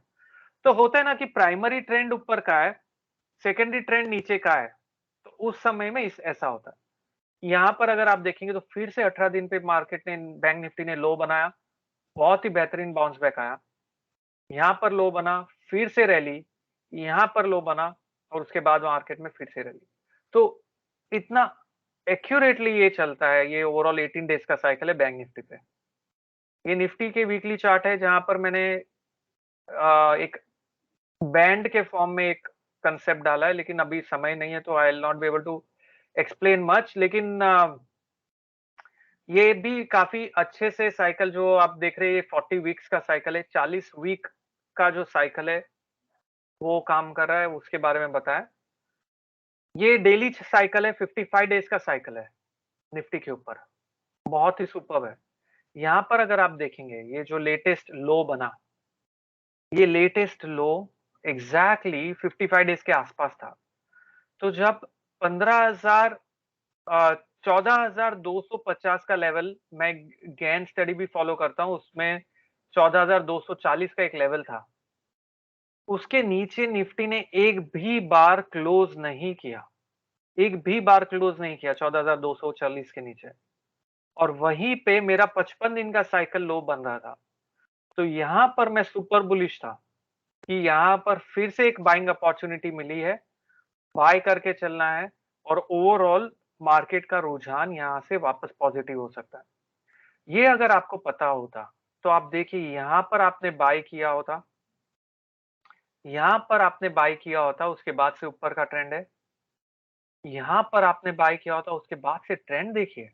A: तो होता है ना कि प्राइमरी ट्रेंड ऊपर का है, सेकेंडरी ट्रेंड नीचे का है, तो उस समय में इस ऐसा होता है। यहाँ पर अगर आप देखेंगे तो फिर से 18 दिन पे मार्केट ने, बैंक निफ्टी ने लो बनाया, बहुत ही बेहतरीन बाउंस बैक आया। यहाँ पर लो बना, फिर से रैली, यहाँ पर लो बना और उसके बाद मार्केट में फिर से रैली। तो इतना एक्यूरेटली ये चलता है, ये ओवरऑल 18 डेज का साइकिल है बैंक निफ्टी पे। ये निफ्टी के वीकली चार्ट है जहां पर मैंने एक बैंड के फॉर्म में एक कंसेप्ट डाला है, लेकिन अभी समय नहीं है तो I will not be able to explain much. लेकिन ये भी काफी अच्छे से साइकिल जो आप देख रहे हैं, ये 40 वीक्स का साइकिल है। 40 वीक का जो साइकिल है वो काम कर रहा है, उसके बारे में बताया। ये डेली साइकिल है, 55 डेज का साइकिल है निफ्टी के ऊपर, बहुत ही सुपर्ब है। यहाँ पर अगर आप देखेंगे ये जो लेटेस्ट लो बना, ये लेटेस्ट लो एग्जैक्टली 55 डेज के आसपास था। तो जब 15,000 14,250 का लेवल, मैं गैन स्टडी भी फॉलो करता हूँ, उसमें 14,240 का एक लेवल था। उसके नीचे निफ्टी ने एक भी बार क्लोज नहीं किया, एक भी बार क्लोज नहीं किया 14,240 के नीचे। और वहीं पे मेरा 55 दिन का साइकिल लो बन रहा था। तो यहाँ पर मैं सुपर बुलिश था कि यहाँ पर फिर से एक बाइंग अपॉर्चुनिटी मिली है, बाय करके चलना है और ओवरऑल मार्केट का रुझान यहाँ से वापस पॉजिटिव हो सकता है। ये अगर आपको पता होता, तो आप देखिए यहाँ पर आपने बाय किया होता, यहाँ पर आपने बाय किया होता, उसके बाद से ऊपर का ट्रेंड है। यहाँ पर आपने बाय किया होता, उसके बाद से ट्रेंड देखिए।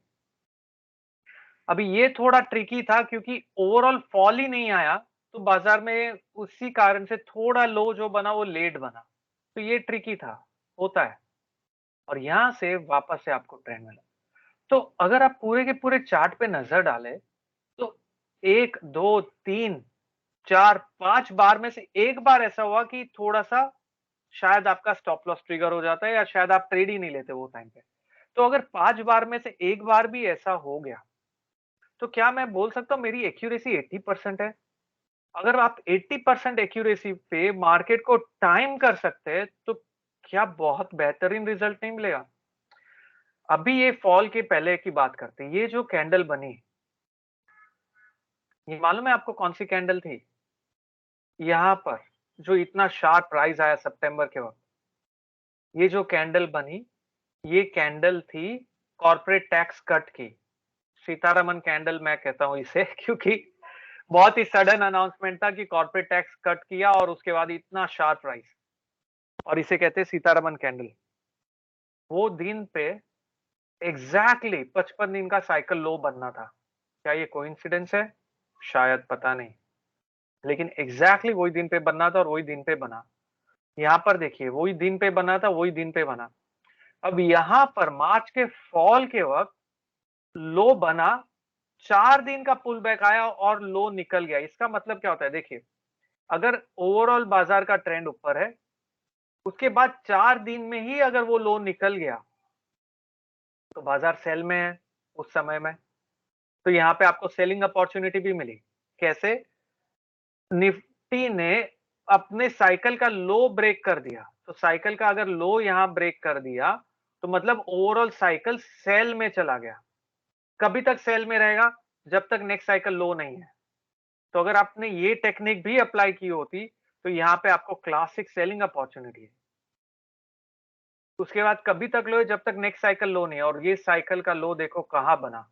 A: अभी ये थोड़ा ट्रिकी था क्योंकि ओवरऑल फॉल ही नहीं आया, तो बाजार में उसी कारण से थोड़ा लो जो बना वो लेट बना। तो ये ट्रिकी था, होता है। और यहाँ से वापस से आपको ट्रेंड मिला। तो अगर आप पूरे के पूरे चार्ट पे नजर डालें, तो 1, 2, 3, 4, 5 बार में से एक बार ऐसा हुआ कि थोड़ा-सा शायद आपका स्टॉप लॉस ट्रिगर हो जाता है या शायद आप ट्रेड ही नहीं लेते वो टाइम पे। तो अगर 5 बार में से 1 बार भी ऐसा हो गया, तो क्या मैं बोल सकता हूँ मेरी एक्यूरेसी 80% है? अगर आप 80% एक्यूरेसी पे मार्केट को टाइम कर सकते हैं, तो क्या बहुत बेहतरीन रिजल्ट नहीं मिलेगा? अभी ये फॉल के पहले की बात करते हैं। ये जो कैंडल बनी, ये मालूम है आपको कौन सी कैंडल थी? यहाँ पर जो इतना शार्प राइज आया सितंबर के वक़्त, ये जो कैंडल बनी, ये कैंडल थी कॉर्पोरेट टैक्स कट की। सीतारमन कैंडल मैं कहता हूँ इसे क्योंकि बहुत ही सडन अनाउंसमेंट था कि कॉर्पोरेट टैक्स कट किया और उसके बाद इतना शार्प राइज, और इसे कहते हैं सीतारमन कैंडल। वो दिन पे एग्जैक्टली 55 दिन का साइकिल लो बनना था। क्या ये कोइंसिडेंस है? शायद, पता नहीं। लेकिन एग्जैक्टली वही दिन पे बनना था और वही दिन पे बना। यहाँ पर देखिए, वही दिन पे बना था, वही दिन पे बना। अब यहाँ पर मार्च के फॉल के वक्त लो बना, 4 दिन का पुल बैक आया और लो निकल गया। इसका मतलब क्या होता है? देखिए, अगर ओवरऑल बाजार का ट्रेंड ऊपर है, उसके बाद 4 दिन में ही अगर वो लो निकल गया, तो बाजार सेल में है उस समय में। तो यहाँ पे आपको सेलिंग अपॉर्चुनिटी भी मिली। कैसे? निफ्टी ने अपने साइकिल का लो ब्रेक कर दिया। तो साइकिल का अगर लो यहाँ ब्रेक कर दिया, तो मतलब ओवरऑल साइकिल सेल में चला गया। कभी तक सेल में रहेगा? जब तक नेक्स्ट साइकिल लो नहीं है। तो अगर आपने ये टेक्निक भी अप्लाई की होती, तो यहाँ पे आपको क्लासिक सेलिंग अपॉर्चुनिटी है। उसके बाद कभी तक लो है जब तक नेक्स्ट साइकिल लो नहीं है, और ये साइकिल का लो देखो कहाँ बना,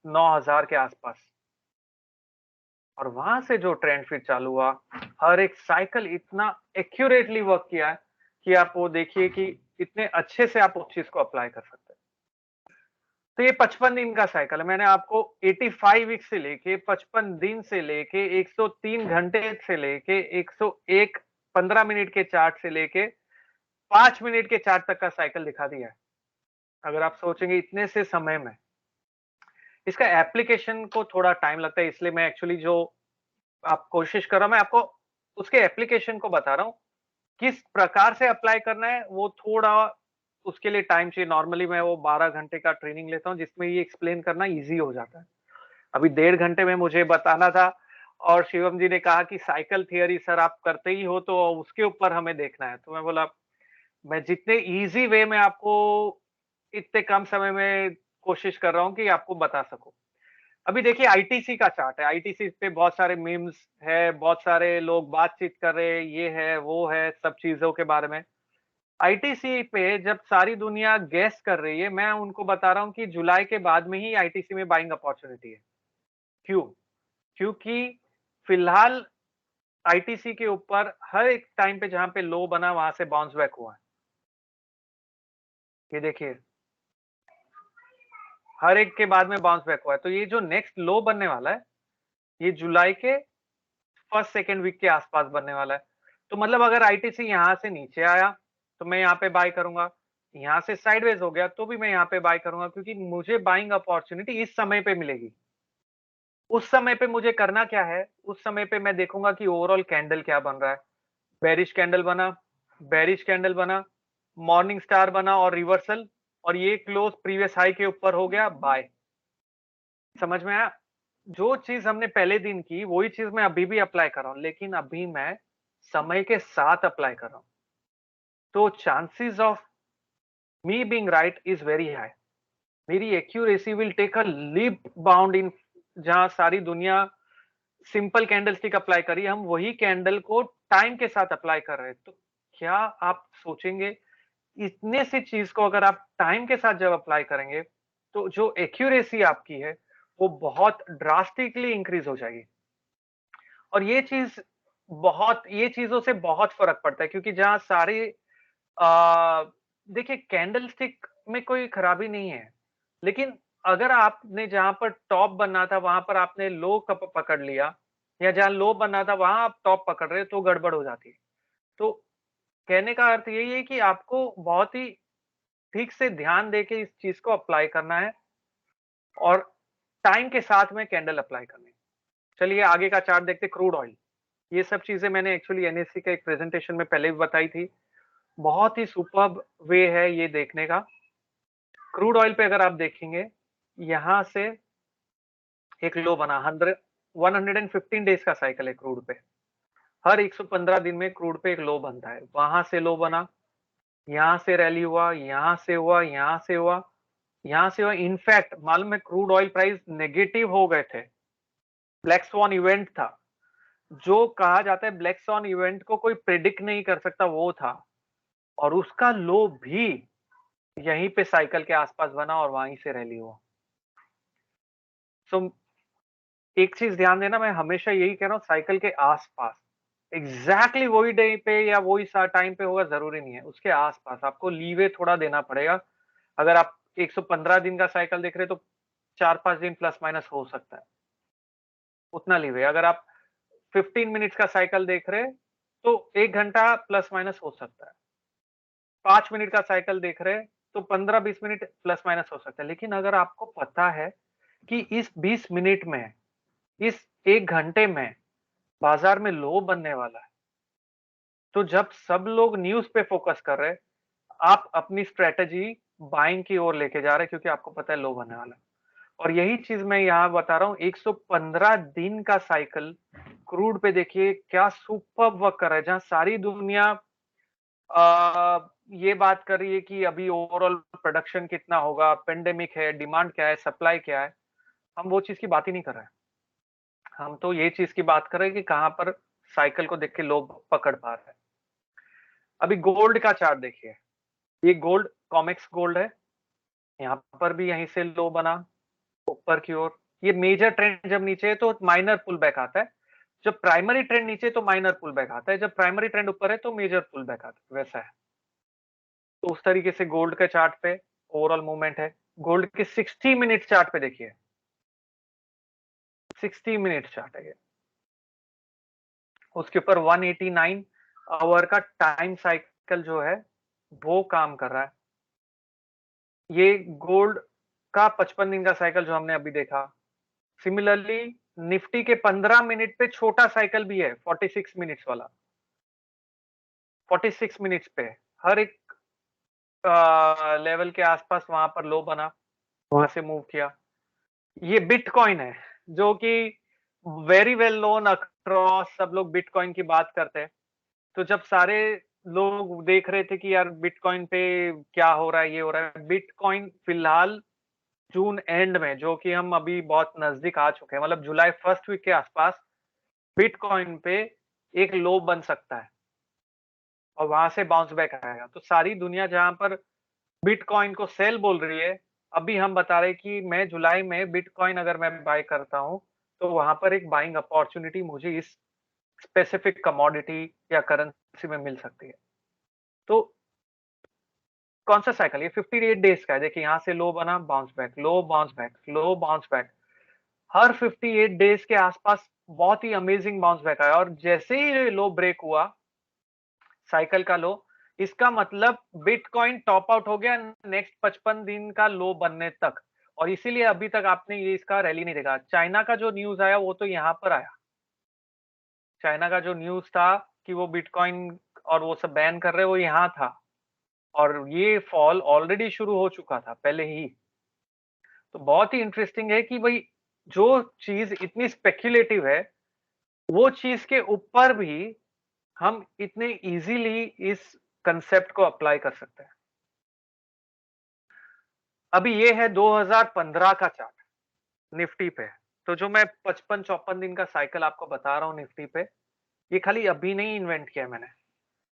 A: 9000 के आसपास। और वहां से जो ट्रेंड फिर चालू हुआ, हर एक साइकिल इतना एक्यूरेटली वर्क किया है कि आप वो देखिए कि इतने अच्छे से आप उस चीज को अप्लाई कर सकते हैं। तो ये 55 दिन का साइकिल है। मैंने आपको 85 वीक से लेके 55 दिन से लेके 103 घंटे से लेके 101 15 मिनट के चार्ट से लेके 5 मिनट के चार्ट तक का साइकिल दिखा दिया है। अगर आप सोचेंगे इतने से समय में, इसका एप्लीकेशन को थोड़ा टाइम लगता है, इसलिए मैं एक्चुअली जो आप कोशिश कर रहा हूं, मैं आपको उसके एप्लीकेशन को बता रहा हूँ। किस प्रकार से अप्लाई करना है वो थोड़ा उसके लिए टाइम चाहिए। नॉर्मली मैं वो 12 घंटे का ट्रेनिंग लेता हूँ जिसमें ये एक्सप्लेन करना ईज़ी हो जाता है। अभी 1.5 घंटे में मुझे बताना था, और शिवम जी ने कहा कि साइकिल थियरी सर आप करते ही हो तो उसके ऊपर हमें देखना है। तो मैं बोला मैं जितने ईज़ी वे में आपको इतने कम समय में कोशिश कर रहा हूँ कि आपको बता सकूँ। अभी देखिए आईटीसी का चार्ट है, आईटीसी पे बहुत सारे मीम्स है, बहुत सारे लोग बातचीत कर रहे हैं, ये है, वो है, सब चीज़ों के बारे में। आईटीसी पे जब सारी दुनिया गेस कर रही है, मैं उनको बता रहा हूँ कि जुलाई के बाद में ही आईटीसी में बाइंग अपॉर्चुनिटी है। क्यों? क्योंकि फिलहाल आईटीसी के ऊपर हर एक टाइम पे जहाँ पे लो बना वहां से बाउंस बैक हुआ है। ये देखिए, हर एक के बाद में बाउंस बैक हुआ है। तो ये जो नेक्स्ट लो बनने वाला है, ये जुलाई के फर्स्ट सेकंड वीक के आसपास बनने वाला है। तो मतलब अगर आईटीसी यहाँ से नीचे आया, तो मैं यहाँ पे बाय करूंगा। यहाँ से साइडवेज हो गया तो भी मैं यहाँ पे बाय करूंगा, क्योंकि मुझे बाइंग अपॉर्चुनिटी इस समय पे मिलेगी। उस समय पे मुझे करना क्या है? उस समय पे मैं देखूंगा कि ओवरऑल कैंडल क्या बन रहा है। बेरिश कैंडल बना, बेरिश कैंडल बना, मॉर्निंग स्टार बना और रिवर्सल, और ये क्लोज प्रीवियस हाई के ऊपर हो गया, बाय। समझ में आया? जो चीज हमने पहले दिन की वही चीज मैं अभी भी अप्लाई कर रहा हूं, लेकिन अभी मैं समय के साथ अप्लाई कर रहा हूं। तो chances of me being right is very high. मेरी accuracy will take a leap bound in, जहां सारी दुनिया सिंपल कैंडल स्टिक अप्लाई करी, हम वही कैंडल को टाइम के साथ अप्लाई कर रहे हैं। तो क्या आप सोचेंगे, इतने सी चीज को अगर आप टाइम के साथ जब अप्लाई करेंगे, तो जो एक्यूरेसी आपकी है वो बहुत ड्रास्टिकली इंक्रीज हो जाएगी। और ये चीजों से बहुत फर्क पड़ता है, क्योंकि जहां सारे आ, देखिए कैंडल स्टिक में कोई खराबी नहीं है, लेकिन अगर आपने जहां पर टॉप बनना था वहां पर आपने लो कप पकड़ लिया, या जहां लो बनना था वहां आप टॉप पकड़ रहे हो, तो गड़बड़ हो जाती है। तो कहने का अर्थ यही है कि आपको बहुत ही ठीक से ध्यान देके इस चीज को अप्लाई करना है, और टाइम के साथ में कैंडल अप्लाई करनी है। चलिए आगे का चार्ट देखते, क्रूड ऑयल। ये सब चीजें मैंने एक्चुअली एनएससी के एक प्रेजेंटेशन में पहले भी बताई थी। बहुत ही सुपर्ब वे है ये देखने का। क्रूड ऑयल पे अगर आप देखेंगे, यहां से एक लो बना, 115 डेज का साइकिल है क्रूड पे। हर 115 दिन में क्रूड पे एक लो बनता है, वहां से लो बना, यहां से रैली हुआ, यहां से हुआ, यहां से हुआ, यहां से हुआ। इनफैक्ट मालूम है क्रूड ऑयल प्राइस नेगेटिव हो गए थे। ब्लैक स्वॉन इवेंट था, जो कहा जाता है ब्लैक स्वॉन इवेंट को कोई प्रिडिक्ट नहीं कर सकता, वो था। और उसका लो भी यहीं पे साइकिल के आसपास बना और वहीं से रैली हुआ। सो एक चीज ध्यान देना, मैं हमेशा यही कह रहा हूं, साइकिल के आसपास, एग्जैक्टली वही डे पे या वही टाइम पे होगा जरूरी नहीं है, उसके आसपास आपको लीवे थोड़ा देना पड़ेगा। अगर आप 115 दिन का साइकिल देख रहे हैं, तो 4-5 दिन प्लस माइनस हो सकता है, उतना लीवे। अगर आप 15 मिनट्स का साइकिल देख रहे हैं, तो 1 घंटा प्लस माइनस हो सकता है। 5 मिनट का साइकिल देख रहे हैं, तो 15-20 मिनट प्लस माइनस हो सकता है। लेकिन अगर आपको पता है कि इस 20 मिनट में, इस 1 घंटे में बाजार में लो बनने वाला है, तो जब सब लोग न्यूज पे फोकस कर रहे हैं, आप अपनी स्ट्रेटेजी बाइंग की ओर लेके जा रहे हैं, क्योंकि आपको पता है लो बनने वाला है। और यही चीज मैं यहां बता रहा हूं, 115 दिन का साइकिल क्रूड पे देखिए क्या सुपर वर्क कर रहा है, जहां सारी दुनिया ये बात कर रही है कि अभी ओवरऑल प्रोडक्शन कितना होगा, पेंडेमिक है, डिमांड क्या है, सप्लाई क्या है। हम वो चीज की बात ही नहीं कर रहे हैं। हम तो ये चीज की बात कर रहे हैं कि कहां पर साइकिल को देख के लोग पकड़ पा रहे हैं। अभी गोल्ड का चार्ट देखिए, ये गोल्ड कॉमेक्स गोल्ड है, यहाँ पर भी यहीं से लो बना ऊपर की ओर। ये मेजर ट्रेंड जब नीचे है तो माइनर पुल बैक आता है, जब प्राइमरी ट्रेंड नीचे तो माइनर पुल बैक आता है, जब प्राइमरी ट्रेंड ऊपर है तो मेजर पुल बैक आता है, वैसा है। तो उस तरीके से गोल्ड के चार्ट पे ओवरऑल मूवमेंट है। गोल्ड के 60 मिनट चार्ट पे देखिए, 60 मिनट चार्ट है ये, उसके ऊपर 189 आवर का टाइम साइकिल जो है वो काम कर रहा है। ये गोल्ड का 55 दिन का साइकिल जो हमने अभी देखा। सिमिलरली निफ्टी के 15 मिनट पे छोटा साइकिल भी है, 46 मिनट्स वाला, 46 मिनट्स पे हर एक लेवल के आसपास वहां पर लो बना, वहां से मूव किया। ये बिटकॉइन है, जो कि वेरी वेल नोन अक्रॉस, सब लोग बिटकॉइन की बात करते हैं। तो जब सारे लोग देख रहे थे कि यार बिटकॉइन पे क्या हो रहा है, ये हो रहा है, बिटकॉइन फिलहाल जून एंड में, जो कि हम अभी बहुत नजदीक आ चुके हैं, मतलब जुलाई फर्स्ट वीक के आसपास बिटकॉइन पे एक लो बन सकता है और वहां से बाउंस बैक आएगा। तो सारी दुनिया जहां पर बिटकॉइन को सेल बोल रही है, अभी हम बता रहे हैं कि मैं जुलाई में बिटकॉइन अगर मैं बाय करता हूं, तो वहां पर एक बाइंग अपॉर्चुनिटी मुझे इस स्पेसिफिक कमोडिटी या करेंसी में मिल सकती है। तो कौन सा साइकिल, ये 58 डेज का है। देखिए यहां से लो बना, बाउंस बैक, लो बाउंस बैक, लो बाउंस बैक, हर 58 डेज के आसपास बहुत ही अमेजिंग बाउंस बैक आया। और जैसे ही लो ब्रेक हुआ, साइकिल का लो, इसका मतलब बिटकॉइन टॉप आउट हो गया नेक्स्ट 55 दिन का लो बनने तक। और इसीलिए अभी तक आपने ये इसका रैली नहीं देखा। चाइना का जो न्यूज आया वो तो यहाँ पर आया, चाइना का जो न्यूज था कि वो बिटकॉइन और वो सब बैन कर रहे, वो यहाँ था। और ये फॉल ऑलरेडी शुरू हो चुका था पहले ही। तो बहुत ही इंटरेस्टिंग है कि भाई जो चीज इतनी स्पेक्युलेटिव है, वो चीज के ऊपर भी हम इतने इजीली इस कंसेप्ट को अप्लाई कर सकते हैं। अभी ये है 2015 का चार्ट निफ्टी पे। तो जो मैं 55-54 दिन का साइकिल आपको बता रहा हूँ निफ्टी पे, ये खाली अभी नहीं इन्वेंट किया मैंने।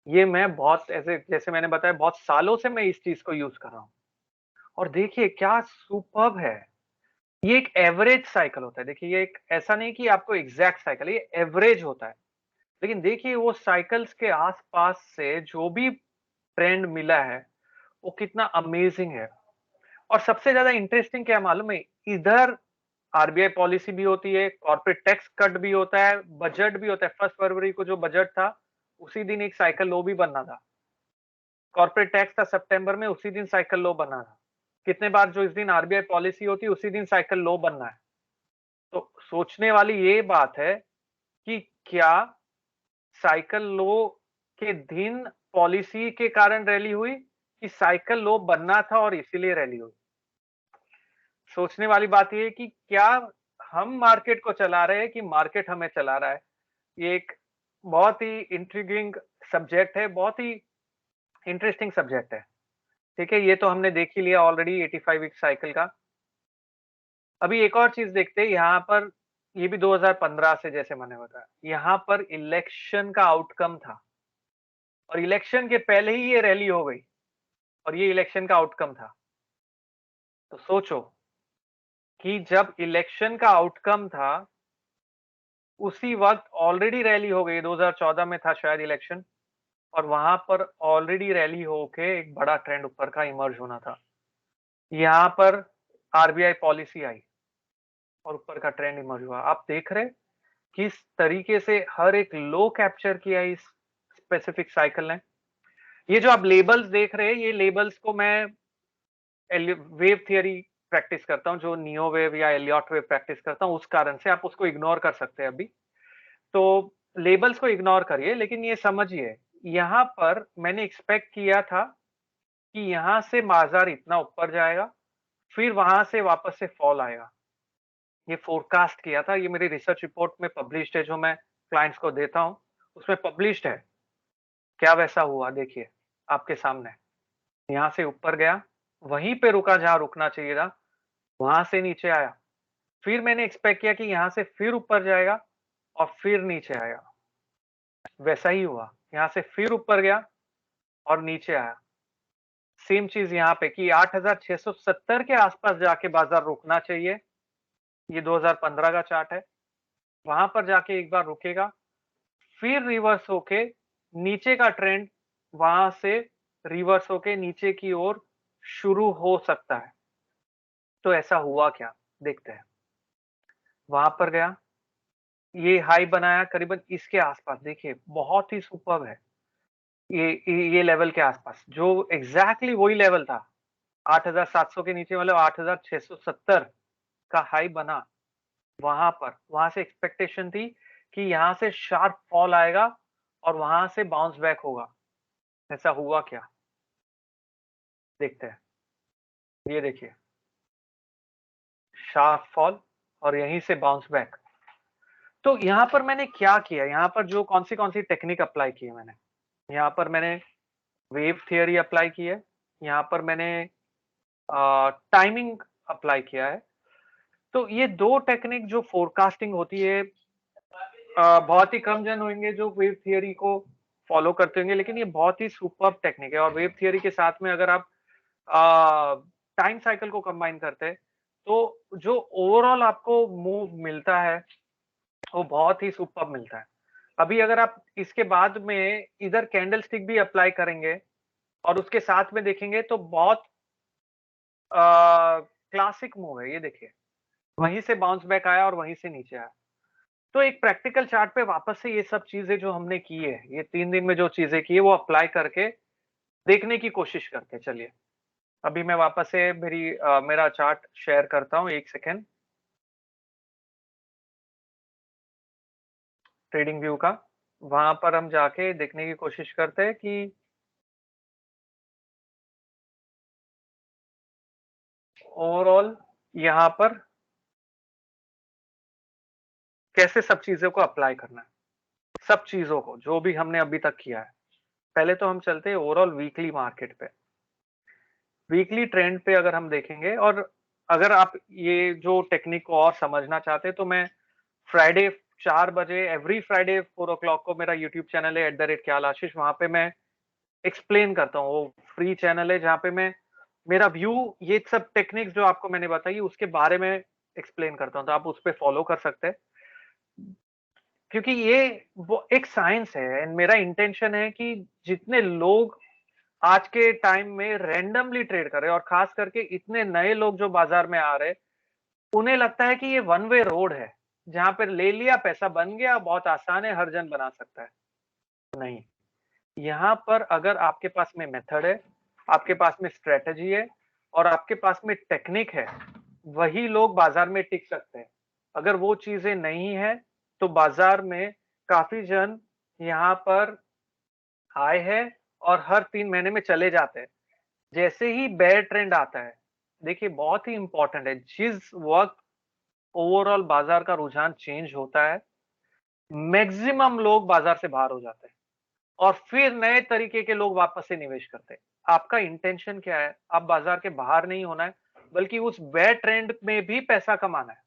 A: ये मैं बहुत ऐसे जैसे मैंने बताया बहुत सालों से मैं इस चीज को यूज कर रहा हूँ। और देखिए क्या सुपर्ब है। ये एक एवरेज साइकिल होता है। देखिए ये एक ऐसा नहीं कि आपको एग्जैक्ट साइकिल, ये एवरेज होता है। लेकिन देखिए वो साइकिल्स के आसपास से जो भी ट्रेंड मिला है वो कितना अमेजिंग है। और सबसे ज्यादा इंटरेस्टिंग क्या मालूम है, इधर आरबीआई पॉलिसी भी होती है, कॉर्पोरेट टैक्स कट भी होता है, बजट भी होता है। 1 फरवरी को जो बजट था उसी दिन एक साइकिल लो भी बनना था। कॉर्पोरेट टैक्स था सितंबर में, उसी दिन साइकिल लो बनना था। कितने बार जो इस दिन आरबीआई पॉलिसी होती है उसी दिन साइकिल लो बनना है। तो सोचने वाली ये बात है कि क्या साइकिल लो के दिन पॉलिसी के कारण रैली हुई कि साइकिल लो बनना था और इसीलिए रैली हुई। सोचने वाली बात ये है कि क्या हम मार्केट को चला रहे हैं कि मार्केट हमें चला रहा है। ये एक बहुत ही इंट्रिगिंग सब्जेक्ट है, बहुत ही इंटरेस्टिंग सब्जेक्ट है। ठीक है, ये तो हमने देख ही लिया ऑलरेडी 85 वीक साइकिल का। अभी एक और चीज देखते हैं यहाँ पर। ये भी 2015 से जैसे मैंने बताया, यहाँ पर इलेक्शन का आउटकम था और इलेक्शन के पहले ही ये रैली हो गई और ये इलेक्शन का आउटकम था। तो सोचो कि जब इलेक्शन का आउटकम था उसी वक्त ऑलरेडी रैली हो गई। 2014 में था शायद इलेक्शन और वहां पर ऑलरेडी रैली होके एक बड़ा ट्रेंड ऊपर का इमर्ज होना था। यहाँ पर आरबीआई पॉलिसी आई और ऊपर का ट्रेंड इमर्ज हुआ। आप देख रहे किस तरीके से हर एक लो कैप्चर किया इस स्पेसिफिक साइकिल ने। ये जो आप लेबल्स देख रहे हैं, ये लेबल्स को मैं वेव थियरी प्रैक्टिस करता हूँ, जो नियो वेव या एलियट वेव प्रैक्टिस करता हूँ, उस कारण से आप उसको इग्नोर कर सकते हैं अभी। तो लेबल्स को इग्नोर करिए, लेकिन ये समझिए यहाँ पर मैंने एक्सपेक्ट किया था कि यहाँ से बाजार इतना ऊपर जाएगा, फिर वहां से वापस से फॉल आएगा। ये फोरकास्ट किया था, ये मेरी रिसर्च रिपोर्ट में पब्लिश्ड है जो मैं क्लाइंट्स को देता हूँ, उसमें पब्लिश्ड है। क्या वैसा हुआ देखिए आपके सामने। यहाँ से ऊपर गया, वहीं पे रुका जहां रुकना चाहिए था, वहां से नीचे आया। फिर मैंने एक्सपेक्ट किया कि यहाँ से फिर ऊपर जाएगा और फिर नीचे आएगा। वैसा ही हुआ, यहाँ से फिर ऊपर गया और नीचे आया। सेम चीज यहाँ पे कि 8670 के आसपास जाके बाजार रुकना चाहिए। ये 2015 का चार्ट है। वहां पर जाके एक बार रुकेगा, फिर रिवर्स होके नीचे का ट्रेंड वहां से रिवर्स होके नीचे की ओर शुरू हो सकता है। तो ऐसा हुआ क्या, देखते हैं। वहां पर गया, ये हाई बनाया करीबन इसके आसपास। देखिए बहुत ही सुपर्ब है। ये लेवल के आसपास जो एग्जैक्टली वही लेवल था 8700 के नीचे, मतलब 8670 का हाई बना। वहां से एक्सपेक्टेशन थी कि यहां से शार्प फॉल आएगा और वहां से बाउंस बैक होगा। ऐसा हुआ क्या, देखते हैं। ये देखिए शार्प फॉल और यहीं से बाउंस बैक। तो यहाँ पर मैंने क्या किया, यहाँ पर जो कौन सी टेक्निक अप्लाई की है मैंने। यहाँ पर मैंने वेव थियरी अप्लाई की है, यहाँ पर मैंने टाइमिंग अप्लाई किया है। तो ये दो टेक्निक जो फोरकास्टिंग होती है, बहुत ही कम जन होंगे जो वेव थियरी को फॉलो करते होंगे, लेकिन ये बहुत ही सुपर्ब टेक्निक है। और वेव थियरी के साथ में अगर आप टाइम साइकिल को कंबाइन करते हैं तो जो ओवरऑल आपको मूव मिलता है वो बहुत ही सुपर्ब मिलता है। अभी अगर आप इसके बाद में इधर कैंडल स्टिक भी अप्लाई करेंगे और उसके साथ में देखेंगे तो बहुत क्लासिक मूव है। ये देखिए वहीं से बाउंस बैक आया और वहीं से नीचे आया। तो एक प्रैक्टिकल चार्ट पे वापस से ये सब चीजें जो हमने की है, ये 3 दिन में जो चीजें की है वो अप्लाई करके देखने की कोशिश करते हैं। चलिए अभी मैं वापस से मेरा चार्ट शेयर करता हूँ, एक सेकेंड। ट्रेडिंग व्यू का वहां पर हम जाके देखने की कोशिश करते हैं कि ओवरऑल यहाँ पर कैसे सब चीजों को अप्लाई करना है, सब चीजों को जो भी हमने अभी तक किया है। पहले तो हम चलते हैं ओवरऑल वीकली मार्केट पे। वीकली ट्रेंड पे अगर हम देखेंगे, और अगर आप ये जो टेक्निक को और समझना चाहते हैं तो मैं फ्राइडे 4 बजे, एवरी फ्राइडे 4 o'clock को मेरा यूट्यूब चैनल है @KYALASHISH, वहां पे मैं एक्सप्लेन करता हूँ। वो फ्री चैनल है जहाँ पे मैं मेरा व्यू, ये सब टेक्निक्स जो आपको मैंने बताई उसके बारे में एक्सप्लेन करता हूँ, तो आप उस पे फॉलो कर सकते हैं। क्योंकि ये वो एक साइंस है, एंड मेरा इंटेंशन है कि जितने लोग आज के टाइम में रैंडमली ट्रेड कर रहे हैं, और खास करके इतने नए लोग जो बाजार में आ रहे हैं, उन्हें लगता है कि ये वन वे रोड है, जहां पर ले लिया पैसा बन गया, बहुत आसान है, हर जन बना सकता है। नहीं, यहाँ पर अगर आपके पास में मेथड है, आपके पास में स्ट्रेटजी है, और आपके पास में टेक्निक है, वही लोग बाजार में टिक सकते हैं। अगर वो चीजें नहीं है, तो बाजार में काफी जन यहाँ पर आए हैं और हर 3 महीने में चले जाते हैं। जैसे ही बेयर ट्रेंड आता है, देखिए बहुत ही इंपॉर्टेंट है, जिस वक्त ओवरऑल बाजार का रुझान चेंज होता है, मैक्सिमम लोग बाजार से बाहर हो जाते हैं, और फिर नए तरीके के लोग वापस से निवेश करते हैं। आपका इंटेंशन क्या है? आप बाजार के बाहर नहीं होना है, बल्कि उस बेयर ट्रेंड में भी पैसा कमाना है,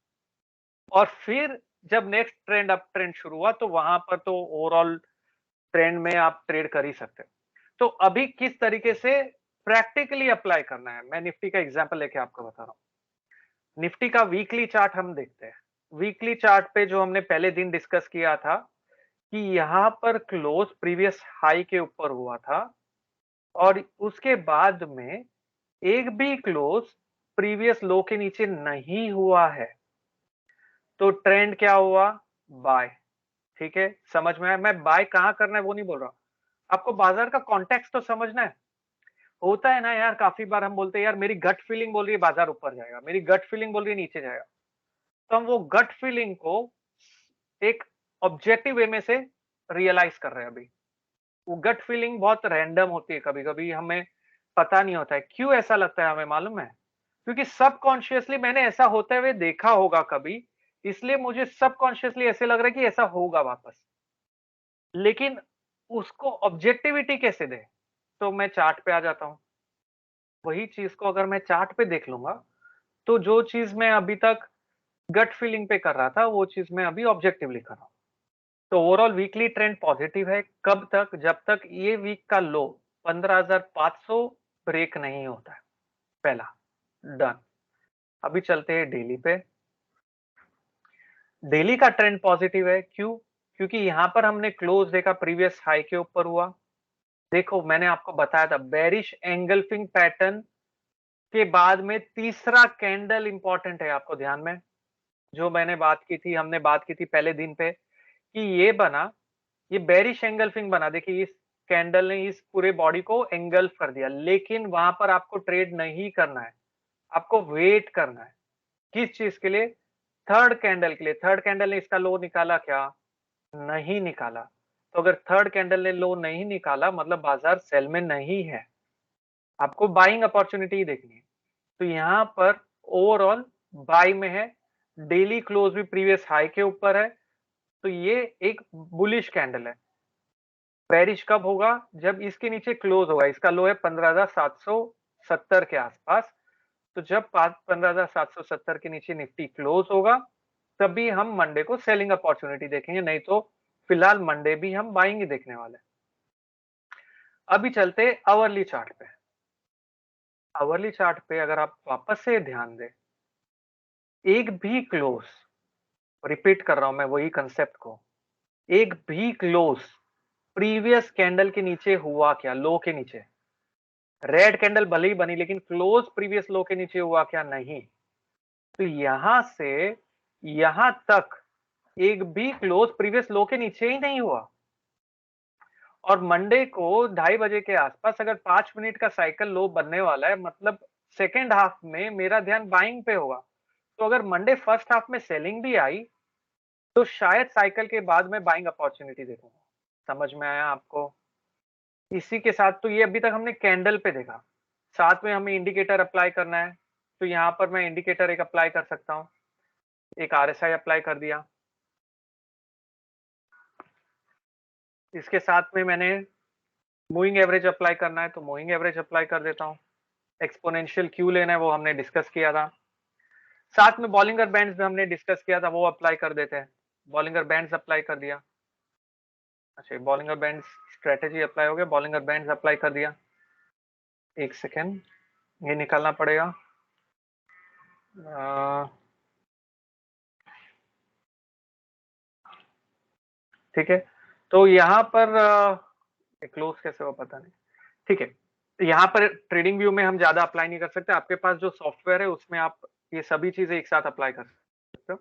A: और फिर जब नेक्स्ट ट्रेंड अप ट्रेंड शुरू हुआ, तो वहां पर तो ओवरऑल ट्रेंड में आप ट्रेड कर ही सकते हैं। तो अभी किस तरीके से प्रैक्टिकली अप्लाई करना है, मैं निफ्टी का एग्जांपल लेके आपको बता रहा हूँ। निफ्टी का वीकली चार्ट हम देखते हैं। वीकली चार्ट पे जो हमने पहले दिन डिस्कस किया था कि यहाँ पर क्लोज प्रीवियस हाई के ऊपर हुआ था, और उसके बाद में एक भी क्लोज प्रीवियस लो के नीचे नहीं हुआ है। तो ट्रेंड क्या हुआ? बाय। ठीक है, समझ में आया? मैं बाय कहां करना है वो नहीं बोल रहा हूं, आपको बाजार का कॉन्टेक्स्ट तो समझना है। होता है ना यार, काफी बार हम बोलते हैं यार मेरी गट फीलिंग बोल रही है बाजार ऊपर जाएगा, मेरी गट फीलिंग बोल रही है नीचे जाएगा। तो हम वो गट फीलिंग को एक ऑब्जेक्टिव वे में से रियलाइज कर रहे हैं अभी। वो गट फीलिंग बहुत रैंडम होती है, कभी कभी हमें पता नहीं होता है क्यों ऐसा लगता है, हमें मालूम है क्योंकि सबकॉन्शियसली मैंने ऐसा होते हुए देखा होगा कभी, इसलिए मुझे सबकॉन्शियसली ऐसे लग रहा है कि ऐसा होगा वापस। लेकिन उसको ऑब्जेक्टिविटी कैसे दे? तो मैं चार्ट पे आ जाता हूं। वही चीज को अगर मैं चार्ट पे देख लूंगा, तो जो चीज मैं अभी तक गट फीलिंग पे कर रहा था, वो चीज मैं अभी ऑब्जेक्टिवली कर रहा हूं। तो ओवरऑल वीकली ट्रेंड पॉजिटिव है, कब तक? जब तक ये वीक का लो 15,500 ब्रेक नहीं होता है। पहला डन। अभी चलते हैं डेली पे। डेली का ट्रेंड पॉजिटिव है, क्यों? क्योंकि यहां पर हमने क्लोज देखा प्रीवियस हाई के ऊपर हुआ। देखो मैंने आपको बताया था बेरिश एंगल्फिंग पैटर्न के बाद में तीसरा कैंडल इंपॉर्टेंट है, आपको ध्यान में जो मैंने बात की थी, हमने बात की थी पहले दिन पे कि ये बना, ये बेरिश एंगल्फिंग बना। देखिए इस कैंडल ने इस पूरे बॉडी को एंगल्फ कर दिया, लेकिन वहां पर आपको ट्रेड नहीं करना है, आपको वेट करना है। किस चीज के लिए? थर्ड कैंडल के लिए। थर्ड कैंडल ने इसका लो निकाला क्या? नहीं निकाला। तो अगर थर्ड कैंडल ने लो नहीं निकाला, मतलब बाजार सेल में नहीं है, आपको बाइंग अपॉर्चुनिटी देखनी है। तो यहाँ पर ओवरऑल बाय में है, डेली क्लोज भी प्रीवियस हाई के ऊपर है, तो ये एक बुलिश कैंडल है। बेरिश कब होगा? जब इसके नीचे क्लोज होगा। इसका लो है 15,770 के आसपास। तो जब 15,770 के नीचे निफ्टी क्लोज होगा, तभी हम मंडे को सेलिंग अपॉर्चुनिटी देखेंगे, नहीं तो फिलहाल मंडे भी हम बाइंग ही देखने वाले हैं। अभी चलते आवरली चार्ट पे। आवरली चार्ट पे अगर आप वापस से ध्यान दें, एक भी क्लोज, रिपीट कर रहा हूं मैं वही कंसेप्ट को, एक भी क्लोज प्रीवियस कैंडल के नीचे हुआ क्या? लो के नीचे। रेड कैंडल भले ही बनी, लेकिन क्लोज प्रीवियस लो के नीचे हुआ क्या? नहीं। तो यहां से यहां तक एक भी क्लोज प्रीवियस लो के नीचे ही नहीं हुआ। और मंडे को 2:30 बजे के आसपास अगर 5 मिनट का साइकिल लो बनने वाला है, मतलब सेकेंड हाफ में मेरा ध्यान बाइंग पे होगा। तो अगर मंडे फर्स्ट हाफ में सेलिंग भी आई, तो शायद साइकिल के बाद में बाइंग अपॉर्चुनिटी देखूंगा। समझ में आया आपको? इसी के साथ, तो ये अभी तक हमने कैंडल पे देखा, साथ में हमें इंडिकेटर अप्लाई करना है। तो यहाँ पर मैं इंडिकेटर एक अप्लाई कर सकता हूँ, एक आरएसआई अप्लाई कर दिया। इसके साथ में मैंने मूविंग एवरेज अप्लाई करना है, तो मूविंग एवरेज अप्लाई कर देता हूँ। एक्सपोनेंशियल क्यू लेना है वो हमने डिस्कस किया था। साथ में बॉलिंगर बैंड्स भी हमने डिस्कस किया था, वो अप्लाई कर देते हैं। बॉलिंगर बैंड्स अप्लाई कर दिया। अच्छा, बॉलिंगर बैंड्स स्ट्रेटेजी अप्लाई हो गया, बॉलिंगर बैंड्स अप्लाई कर दिया। एक सेकेंड, ये निकालना पड़ेगा। ठीक है, तो यहाँ पर क्लोज कैसे हो पता नहीं। ठीक है, तो यहाँ पर ट्रेडिंग व्यू में हम ज्यादा अप्लाई नहीं कर सकते। आपके पास जो सॉफ्टवेयर है उसमें आप ये सभी चीजें एक साथ अप्लाई कर सकते हो।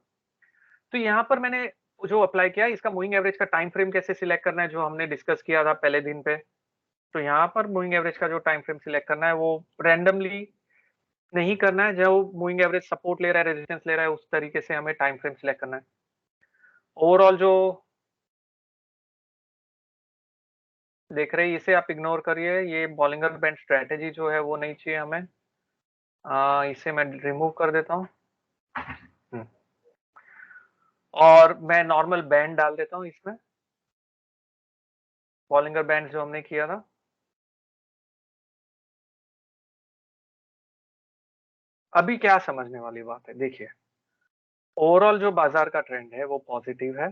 A: तो यहाँ पर मैंने जो अप्लाई किया, इसका मूविंग एवरेज का टाइम फ्रेम कैसे सिलेक्ट करना है, जो हमने डिस्कस किया था पहले दिन पे। तो यहाँ पर मूविंग एवरेज का जो टाइम फ्रेम सिलेक्ट करना है वो रैंडमली नहीं करना है। जो मूविंग एवरेज सपोर्ट ले रहा है, रेजिस्टेंस ले रहा है, उस तरीके से हमें टाइम फ्रेम सिलेक्ट करना है। ओवरऑल जो देख रहे हैं इसे आप इग्नोर करिए, ये बॉलिंगर बैंड स्ट्रेटेजी जो है वो नहीं चाहिए हमें। इसे मैं रिमूव कर देता हूँ और मैं नॉर्मल बैंड डाल देता हूँ इसमें, बॉलिंगर बैंड जो हमने किया था। अभी क्या समझने वाली बात है, देखिए ओवरऑल जो बाजार का ट्रेंड है वो पॉजिटिव है।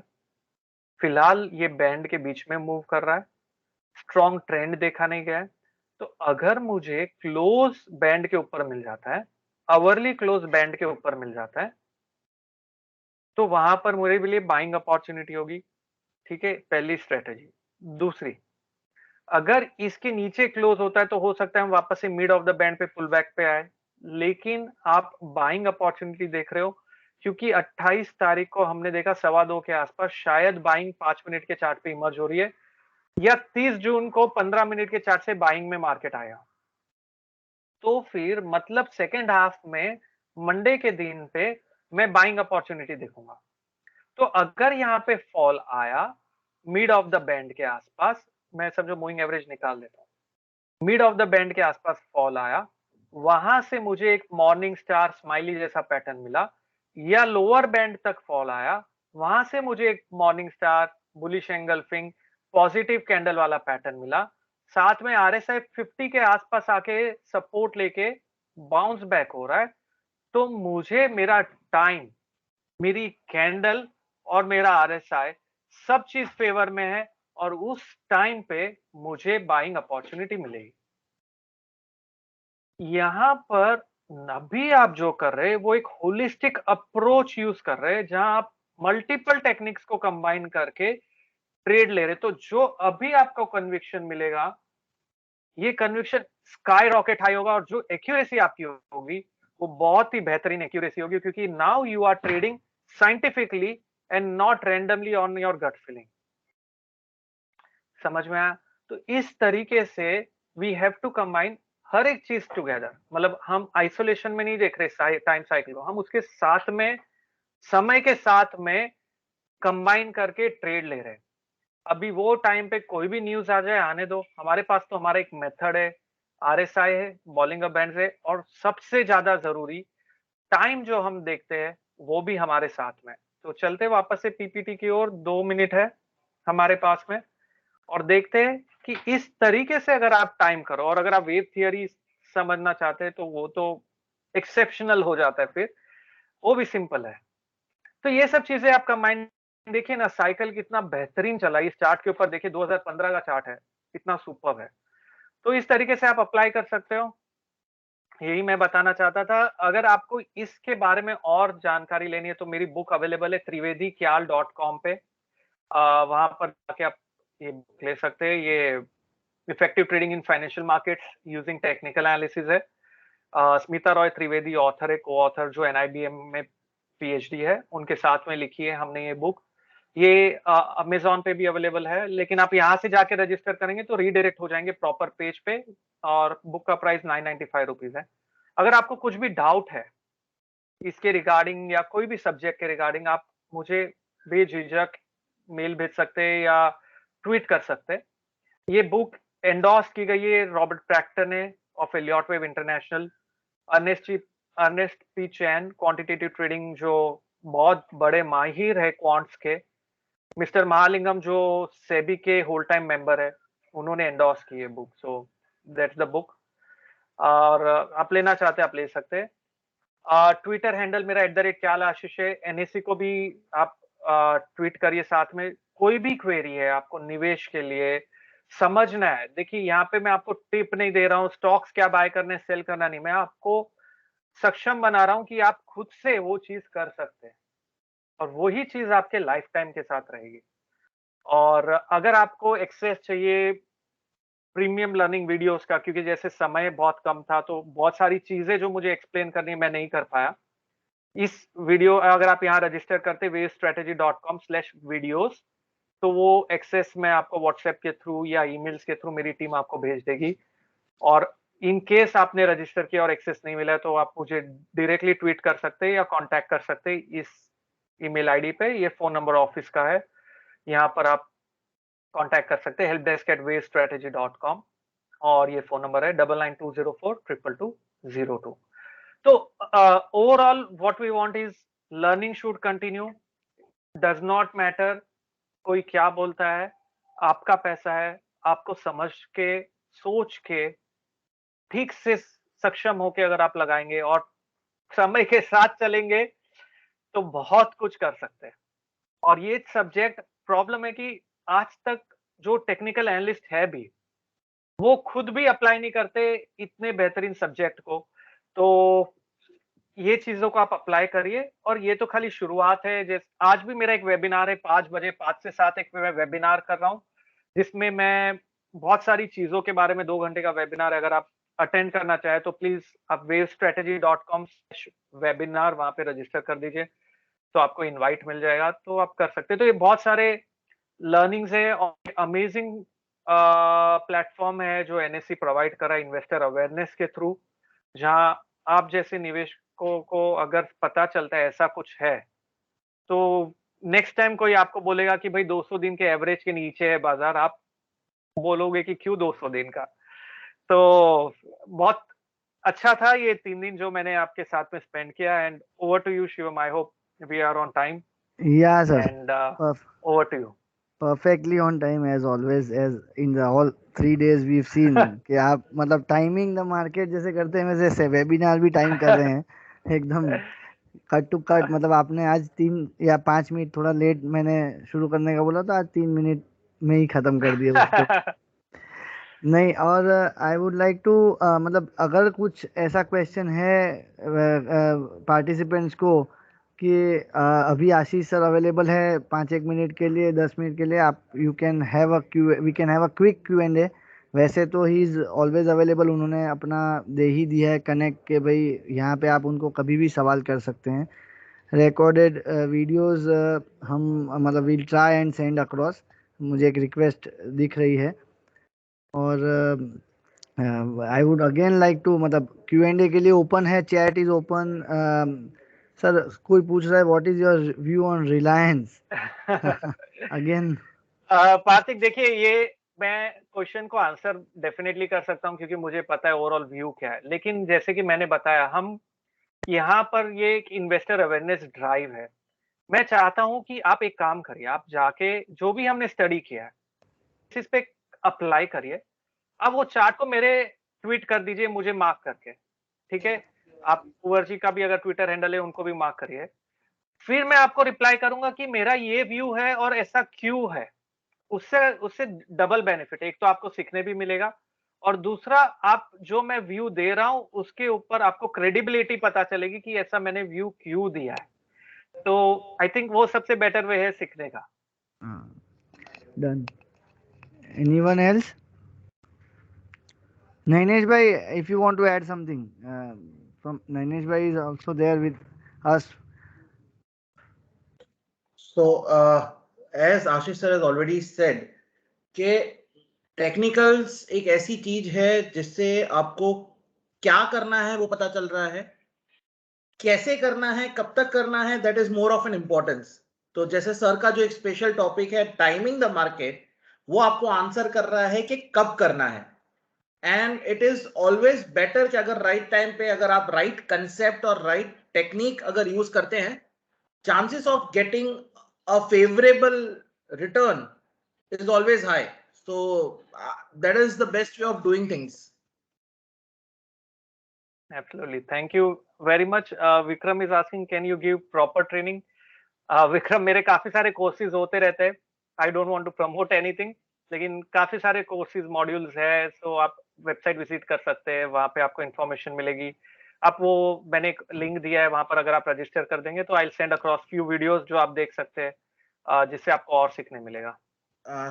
A: फिलहाल ये बैंड के बीच में मूव कर रहा है, स्ट्रॉन्ग ट्रेंड देखा नहीं गया है। तो अगर मुझे क्लोज बैंड के ऊपर मिल जाता है, आवरली क्लोज बैंड के ऊपर मिल जाता है, तो वहां पर मेरे लिए बाइंग अपॉर्चुनिटी होगी। ठीक है, पहली स्ट्रेटेजी। दूसरी, अगर इसके नीचे क्लोज होता है तो हो सकता है हम वापस से मिड ऑफ द बैंड पे पुल बैक पे आए, लेकिन आप बाइंग अपॉर्चुनिटी देख रहे हो क्योंकि 28 तारीख को हमने देखा 2:15 के आसपास शायद बाइंग 5 मिनट के चार्ट पे इमर्ज हो रही है, या 30 जून को 15 मिनट के चार्ट से बाइंग में मार्केट आया। तो फिर मतलब सेकेंड हाफ में मंडे के दिन पे मैं बाइंग अपॉर्चुनिटी देखूंगा। तो अगर यहाँ पे फॉल आया मिड ऑफ द बैंड के आसपास, मैं समझो मूविंग एवरेज निकाल देता हूँ, मिड ऑफ द बैंड के आसपास फॉल आया, वहां से मुझे एक मॉर्निंग स्टार स्माइली जैसा पैटर्न मिला, या लोअर बैंड तक फॉल आया, वहां से मुझे एक morning star bullish engulfing positive candle वाला पैटर्न मिला, साथ में आरएसआई 50 के आसपास आके सपोर्ट लेके बाउंस बैक हो रहा है, तो मुझे मेरा टाइम, मेरी कैंडल और मेरा आरएसआई सब चीज फेवर में है, और उस टाइम पे मुझे बाइंग अपॉर्चुनिटी मिलेगी। यहाँ पर अभी आप जो कर रहे हैं वो एक होलिस्टिक अप्रोच यूज कर रहे हैं, जहां आप मल्टीपल टेक्निक्स को कंबाइन करके ट्रेड ले रहे। तो जो अभी आपको कन्विक्शन मिलेगा, ये कन्विक्शन स्काई रॉकेट हाई होगा, और जो एक्यूरेसी आपकी होगी वो बहुत ही बेहतरीन एक्यूरेसी होगी, क्योंकि now you are trading scientifically and not randomly on your gut feeling. समझ में आया? तो इस तरीके से वी हैव टू कंबाइन हर एक चीज टुगेदर। मतलब हम आइसोलेशन में नहीं देख रहे टाइम साइकिल को, हम उसके साथ में, समय के साथ में कंबाइन करके ट्रेड ले रहे हैं। अभी वो टाइम पे कोई भी न्यूज आ जाए, आने दो, हमारे पास तो हमारा एक मेथड है, आरएसआई है, बॉलिंगर बैंड है, और सबसे ज्यादा जरूरी टाइम जो हम देखते हैं वो भी हमारे साथ में। तो चलते वापस से पीपीटी की ओर, 2 मिनट है हमारे पास में, और देखते हैं कि इस तरीके से अगर आप टाइम करो, और अगर आप वेव थियरी समझना चाहते हैं तो वो तो एक्सेप्शनल हो जाता है, फिर वो भी सिंपल है। तो ये सब चीजें आप कंबाइन, देखिए ना साइकिल कितना बेहतरीन चला, इस चार्ट के ऊपर देखिए 2015 का चार्ट है, कितना सुपर्ब है। तो इस तरीके से आप अप्लाई कर सकते हो, यही मैं बताना चाहता था। अगर आपको इसके बारे में और जानकारी लेनी है तो मेरी बुक अवेलेबल है trivedikyal.com पे, वहां पर जाके आप ये बुक ले सकते हैं। ये effective trading in financial markets using technical analysis है। स्मिता रॉय त्रिवेदी ऑथर है, को ऑथर जो एनआईबीएम में पीएचडी है, उनके साथ में लिखी है हमने ये बुक। ये अमेजोन पे भी अवेलेबल है, लेकिन आप यहाँ से जाके रजिस्टर करेंगे तो रीडायरेक्ट हो जाएंगे प्रॉपर पेज पे, और बुक का प्राइस 995 रुपीज है। अगर आपको कुछ भी डाउट है इसके रिगार्डिंग या कोई भी सब्जेक्ट के रिगार्डिंग, आप मुझे बेझिझक मेल भेज सकते हैं या ट्वीट कर सकते हैं। ये बुक एंडोर्स की गई है रॉबर्ट प्रैक्टर ने of Elliott Wave International, Ernest P Chan quantitative trading जो बहुत बड़े माहिर है क्वांट्स के, मिस्टर महालिंगम जो सेबी के होल टाइम मेंबर है, उन्होंने एंडोर्स की है book. So that's the book. और आप लेना चाहते हैं आप ले सकते हैं। ट्विटर हैंडल मेरा @ख्याल आशीष है। एनएससी को भी आप ट्वीट करिए साथ में। कोई भी क्वेरी है आपको निवेश के लिए समझना है, देखिए यहाँ पे मैं आपको टिप नहीं दे रहा हूँ स्टॉक्स क्या बाय करने सेल करना नहीं, मैं आपको सक्षम बना रहा हूँ कि आप खुद से वो चीज कर सकते हैं और वही चीज आपके लाइफ टाइम के साथ रहेगी। और अगर आपको एक्सेस चाहिए प्रीमियम लर्निंग वीडियोस का, क्योंकि जैसे समय बहुत कम था तो बहुत सारी चीजें जो मुझे एक्सप्लेन करनी मैं नहीं कर पाया। इस वीडियो अगर आप यहाँ रजिस्टर करते wavestrategy.com/videos तो वो एक्सेस मैं आपको व्हाट्सएप के थ्रू या ईमेल्स के थ्रू मेरी टीम आपको भेज देगी। और इन केस आपने रजिस्टर किया और एक्सेस नहीं मिला तो आप मुझे डायरेक्टली ट्वीट कर सकते हैं या कांटेक्ट कर सकते हैं इस ईमेल आईडी पे। ये फोन नंबर ऑफिस का है, यहाँ पर आप कांटेक्ट कर सकते हैं helpdesk@wavestrategy.com और ये फोन नंबर है 9920422202। तो overall what we want is learning should continue, does not matter कोई क्या बोलता है, आपका पैसा है, आपको समझ के सोच के ठीक से सक्षम होके अगर आप लगाएंगे और समय के साथ चलेंगे तो बहुत कुछ कर सकते हैं। और ये सब्जेक्ट प्रॉब्लम है कि आज तक जो टेक्निकल एनालिस्ट है भी वो खुद भी अप्लाई नहीं करते इतने बेहतरीन सब्जेक्ट को। तो ये चीजों को आप अप्लाई करिए और ये तो खाली शुरुआत है। जैसे आज भी मेरा एक वेबिनार है 5 बजे 5 से 7 एक मैं वेबिनार कर रहा हूँ जिसमें मैं बहुत सारी चीजों के बारे में 2 घंटे का वेबिनार है। अगर आप अटेंड करना चाहे तो प्लीज आप wavestrategy.com/वेबिनार वहां पे रजिस्टर कर दीजिए तो आपको इनवाइट मिल जाएगा तो आप कर सकते हैं। तो ये बहुत सारे लर्निंग्स है और अमेजिंग प्लेटफॉर्म है जो एनएससी प्रोवाइड कर रहा है इन्वेस्टर अवेयरनेस के थ्रू, जहां आप जैसे निवेशकों को अगर पता चलता है ऐसा कुछ है तो नेक्स्ट टाइम कोई आपको बोलेगा कि भाई 200 दिन के एवरेज के नीचे है बाजार, आप बोलोगे कि क्यों 200 दिन का। तो बहुत अच्छा था ये 3 दिन जो मैंने आपके साथ में स्पेंड किया। And over to you Shivam, I hope we are on time
C: Yeah, sir.
A: And
C: Perf-
A: over to you.
C: Perfectly on time as always. As in the all 3 days we've seen कि आप मतलब टाइमिंग द मार्केट जैसे करते हैं वैसे से webinar भी time कर रहे हैं एकदम कट टू कट। मतलब आपने आज 3 या 5 मिनट थोड़ा लेट मैंने शुरू करने का बोला था, आज 3 मिनट में ही खत्म कर दिया उसको। नहीं, और आई वुड लाइक टू मतलब अगर कुछ ऐसा क्वेश्चन है पार्टिसिपेंट्स को कि अभी आशीष सर अवेलेबल है 5 एक मिनट के लिए 10 मिनट के लिए, आप you can have a Q we can have a quick Q&A। वैसे तो ही इज़ ऑलवेज अवेलेबल, उन्होंने अपना दे ही दिया है कनेक्ट के भाई यहाँ पे आप उनको कभी भी सवाल कर सकते हैं। रिकॉर्डेड वीडियोस हम मतलब will try and send across, मुझे एक रिक्वेस्ट दिख रही है। और I would again like to मतलब Q&A के लिए ओपन है, चैट इज ओपन। सर कोई पूछ रहा है what is your view on Reliance again.
A: Parthik देखिए ये मैं क्वेश्चन को आंसर डेफिनेटली कर सकता हूँ क्योंकि मुझे पता है ओवरऑल व्यू क्या है, लेकिन जैसे कि मैंने बताया हम यहाँ पर ये एक इन्वेस्टर अवेयरनेस ड्राइव है। मैं चाहता हूँ कि आप एक काम करिए, आप जाके जो भी हमने स्टडी किया है इस पे अप्लाई करिए। अब वो चार्ट को मेरे ट्वीट कर दीजिए मुझे मार्क करके, ठीक है। आप कुंवर जी का भी अगर ट्विटर हैंडल है उनको भी मार्क करिए, फिर मैं आपको रिप्लाई करूंगा कि मेरा ये व्यू है और ऐसा क्यों है। उससे उससे डबल बेनिफिट है, एक तो आपको सीखने भी मिलेगा और दूसरा आप जो मैं व्यू दे रहा हूं उसके ऊपर आपको क्रेडिबिलिटी पता चलेगी कि ऐसा मैंने व्यू क्यों दिया है। तो आई थिंक वो सबसे बेटर वे है सीखने का।
C: Done. Anyone else? Nainesh bhai, if you want to add something, from Nainesh bhai is also there with us.
B: So, as Ashish sir has already said, कि टेक्निकल्स एक ऐसी चीज है जिससे आपको क्या करना है वो पता चल रहा है, कैसे करना है कब तक करना है that is more of N importance. तो जैसे सर का जो एक स्पेशल टॉपिक है टाइमिंग द मार्केट, वो आपको आंसर कर रहा है कि कब करना है। And it is always better कि अगर राइट टाइम पे अगर आप राइट कंसेप्ट और राइट टेक्निक अगर यूज करते हैं, chances of getting a favorable return is always high. So that is the best way of doing things.
A: Absolutely. Thank you very much. Vikram is asking, can you give proper training? Vikram, मेरे काफी सारे courses होते रहते हैं. I don't want to promote anything, लेकिन काफी सारे courses modules है, सो आप वेबसाइट विजिट कर सकते हैं, वहां पे आपको इन्फॉर्मेशन मिलेगी. आप वो, मैंने एक लिंक दिया है, वहां पर अगर आप रजिस्टर कर देंगे तो I send across few videos जो आप देख सकते हैं, जिससे आपको और सीखने मिलेगा.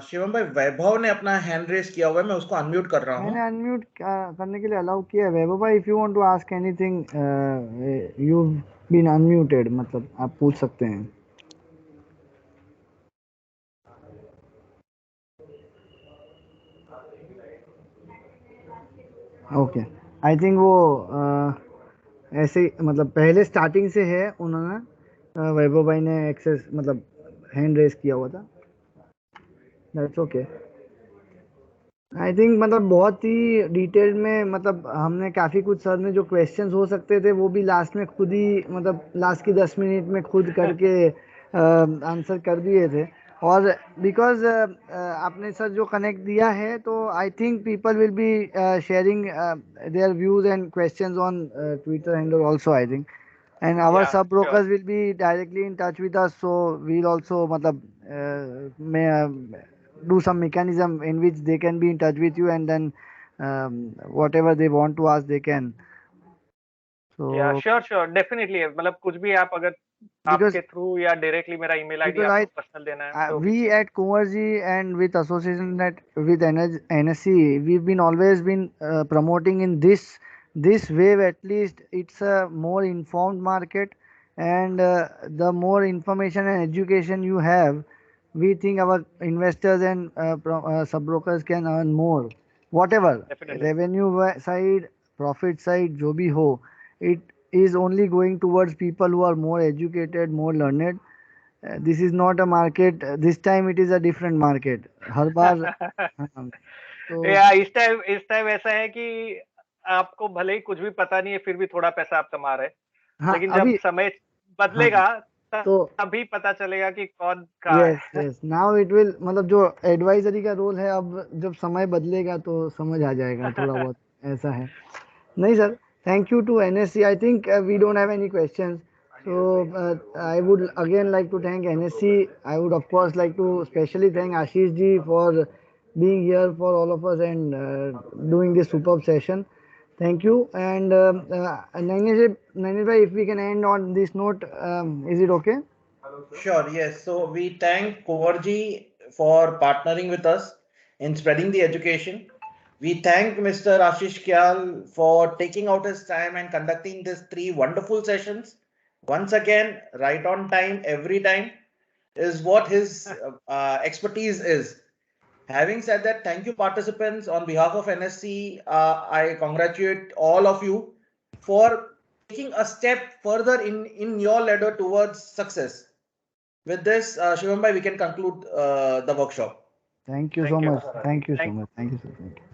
B: शिवम भाई, वैभव ने अपना हैंड रेस किया हुआ है, मैं उसको अनम्यूट कर रहा हूँ.
C: मैंने अनम्यूट करने के लिए अलाउ किया है. वैभव भाई, if you want to ask anything, you been unmuted, मतलब आप पूछ सकते हैं. ओके, आई थिंक वो ऐसे मतलब पहले स्टार्टिंग से है, उन्होंने वैभव भाई ने एक्सेस मतलब हैंड रेस किया हुआ था. That's okay. आई थिंक मतलब बहुत ही डिटेल में, मतलब हमने काफ़ी कुछ सर ने जो क्वेश्चंस हो सकते थे वो भी लास्ट में खुद ही, मतलब लास्ट की 10 मिनट में खुद करके आंसर कर दिए थे. और बिकॉज आपने सर जो कनेक्ट दिया है, तो I think people will be sharing their views and questions on Twitter handle also, I think. And our
A: Yeah,
C: sub
A: sure.
C: brokers will be directly in touch with us, so we'll also matlab, may do some mechanism in which they can be in touch with you, and then whatever they want to ask they can.
A: Yeah,
C: So
A: sure, definitely. मतलब कुछ भी आप अगर
C: because
A: आपके through या directly मेरा email ID
C: because
A: आपको
C: I
A: personal देना है तो
C: we at Kumarji and with association that with NSE, we've been always been promoting in this wave. At least it's a more informed market, and the more information and education you have, we think our investors and sub brokers can earn more. Whatever
A: definitely.
C: revenue side, profit side, जो भी हो, it is only going towards people who are more educated, more learned. This is not a market. This time it is a different market. हर बार हाँ, तो
A: या इस time ऐसा है कि आपको भले ही कुछ भी पता नहीं है, फिर भी थोड़ा पैसा आप कमा रहे हैं,
C: हाँ
A: लेकिन जब
C: अभी
A: समय
C: हाँ
A: बदलेगा
C: तो
A: तभी पता चलेगा कि कौन कहाँ
C: यस
A: है.
C: यस नाउ इट विल, मतलब जो एडवाइजरी का रोल है, अब जब समय बदलेगा तो समझ आ जाएगा थोड़ा बहुत. ऐसा है. नहीं sir, thank you to NSC. I think we don't have any questions. So I would again like to thank NSC. I would of course like to especially thank Ashish ji for being here for all of us and doing this superb session. Thank you. And Nainish bhai, if we can end on this note, is it okay?
B: Sure, yes. So we thank Kumarji for partnering with us in spreading the education. We thank Mr. Ashish Kyal for taking out his time and conducting these 3 wonderful sessions. Once again, right on time, every time is what his expertise is. Having said that, thank you, participants. On behalf of NSC, I congratulate all of you for taking a step further in your ladder towards success. With this, Shivam bhai, we can conclude the workshop.
C: Thank you so
A: Thank you.
C: much. Thank you so
A: Thank
C: much. Thank you so much.